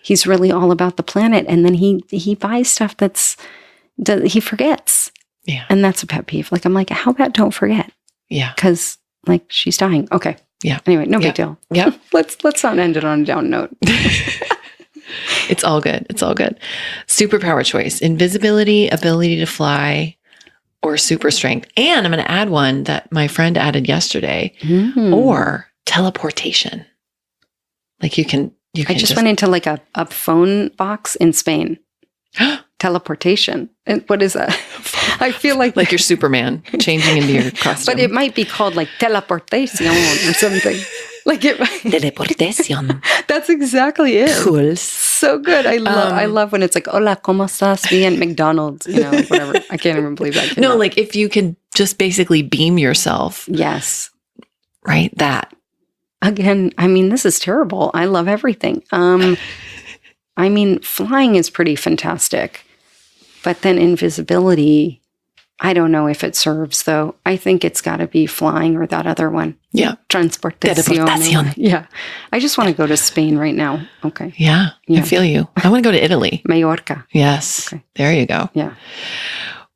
he's really all about the planet. And then he buys stuff he forgets. Yeah. And that's a pet peeve. Like, I'm like, how about don't forget? Yeah. Because like she's dying. Okay. Yeah. Anyway, no big deal. Yeah. Let's not end it on a down note. It's all good. It's all good. Superpower choice: invisibility, ability to fly, or super strength. And I'm going to add one that my friend added yesterday, or teleportation. Like you can I just went into like a phone box in Spain. Teleportation. And what is that? I feel like you're Superman changing into your costume. But it might be called like teleportation or something. Like it. Teleportation. That's exactly it. Cool. So good. I love when it's like, hola, ¿cómo estás? Bien, McDonald's, whatever. I can't even believe that. No, like if you can just basically beam yourself. Yes. Right? That. Again, I mean, this is terrible. I love everything. I mean, flying is pretty fantastic. But then invisibility, I don't know if it serves, though. I think it's got to be flying or that other one. Yeah. Transportación. Yeah. I just want to go to Spain right now. Okay. Yeah. I feel you. I want to go to Italy. Mallorca. Yes. Okay. There you go. Yeah.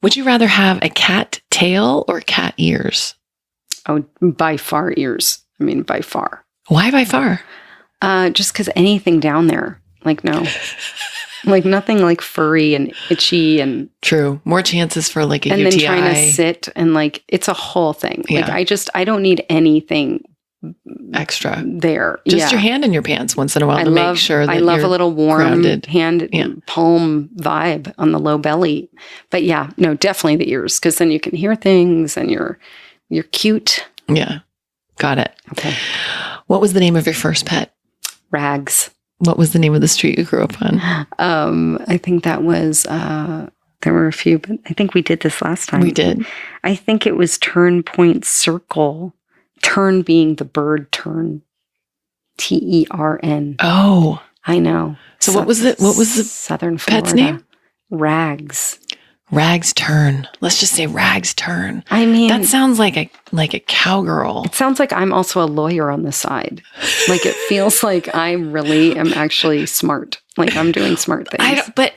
Would you rather have a cat tail or cat ears? Oh, by far ears. I mean, by far. Why by far? Just because anything down there, like, no. Like nothing like furry and itchy and true. More chances for like a and UTI. Then trying to sit and like it's a whole thing. Yeah. Like I don't need anything extra there. Just your hand in your pants once in a while make sure that I love a little warm grounded. Hand palm vibe on the low belly. But yeah, no, definitely the ears because then you can hear things and you're cute. Yeah, got it. Okay. What was the name of your first pet? Rags. What was the name of the street you grew up on? I think that was, there were a few, but I think we did this last time. We did. I think it was Turn Point Circle. Turn being the bird tern. TERN. Oh. I know. So what was the Southern Florida. Pet's name? Rags. Rags Turn. Let's just say Rags Turn. I mean, that sounds like a cowgirl. It sounds like I'm also a lawyer on the side. Like it feels like I really am actually smart. Like I'm doing smart things. But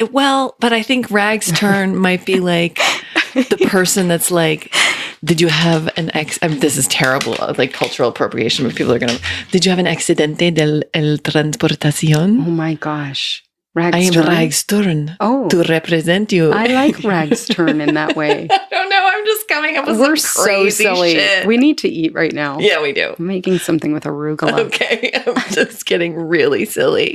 I think Rags Turn might be like the person that's like, did you have an this is terrible, like cultural appropriation, but people are going to, did you have an accidente del transportación? Oh my gosh. I am Rags Turn to represent you. I like Rags Turn in that way. I don't know. I'm just coming up with some crazy shit. We need to eat right now. Yeah, we do. I'm making something with arugula. Okay. I'm just getting really silly.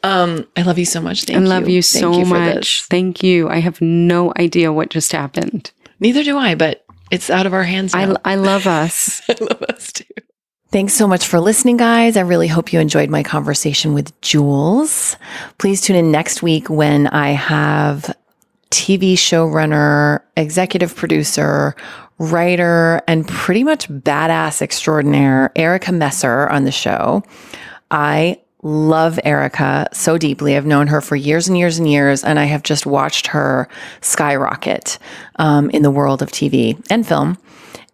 I love you so much. Thank you. I love you so much. Thank you. I have no idea what just happened. Neither do I, but it's out of our hands now. I love us. I love us too. Thanks so much for listening, guys. I really hope you enjoyed my conversation with Jules. Please tune in next week when I have TV showrunner, executive producer, writer, and pretty much badass extraordinaire Erica Messer on the show. I love Erica so deeply. I've known her for years and years and years, and I have just watched her skyrocket in the world of TV and film.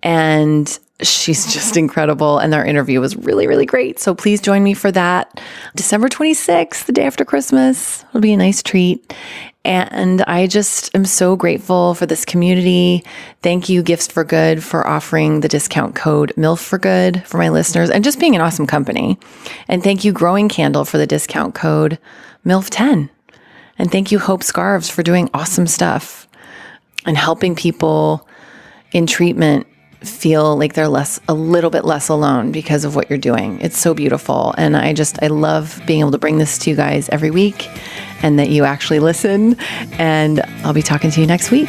And she's just incredible. And our interview was really, really great. So please join me for that. December 26th, the day after Christmas. It'll be a nice treat. And I just am so grateful for this community. Thank you, Gifts for Good, for offering the discount code MILF for Good for my listeners and just being an awesome company. And thank you, Growing Candle, for the discount code MILF10. And thank you, Hope Scarves, for doing awesome stuff and helping people in treatment feel like they're a little bit less alone because of what you're doing. It's so beautiful. And I love being able to bring this to you guys every week and that you actually listen. And I'll be talking to you next week.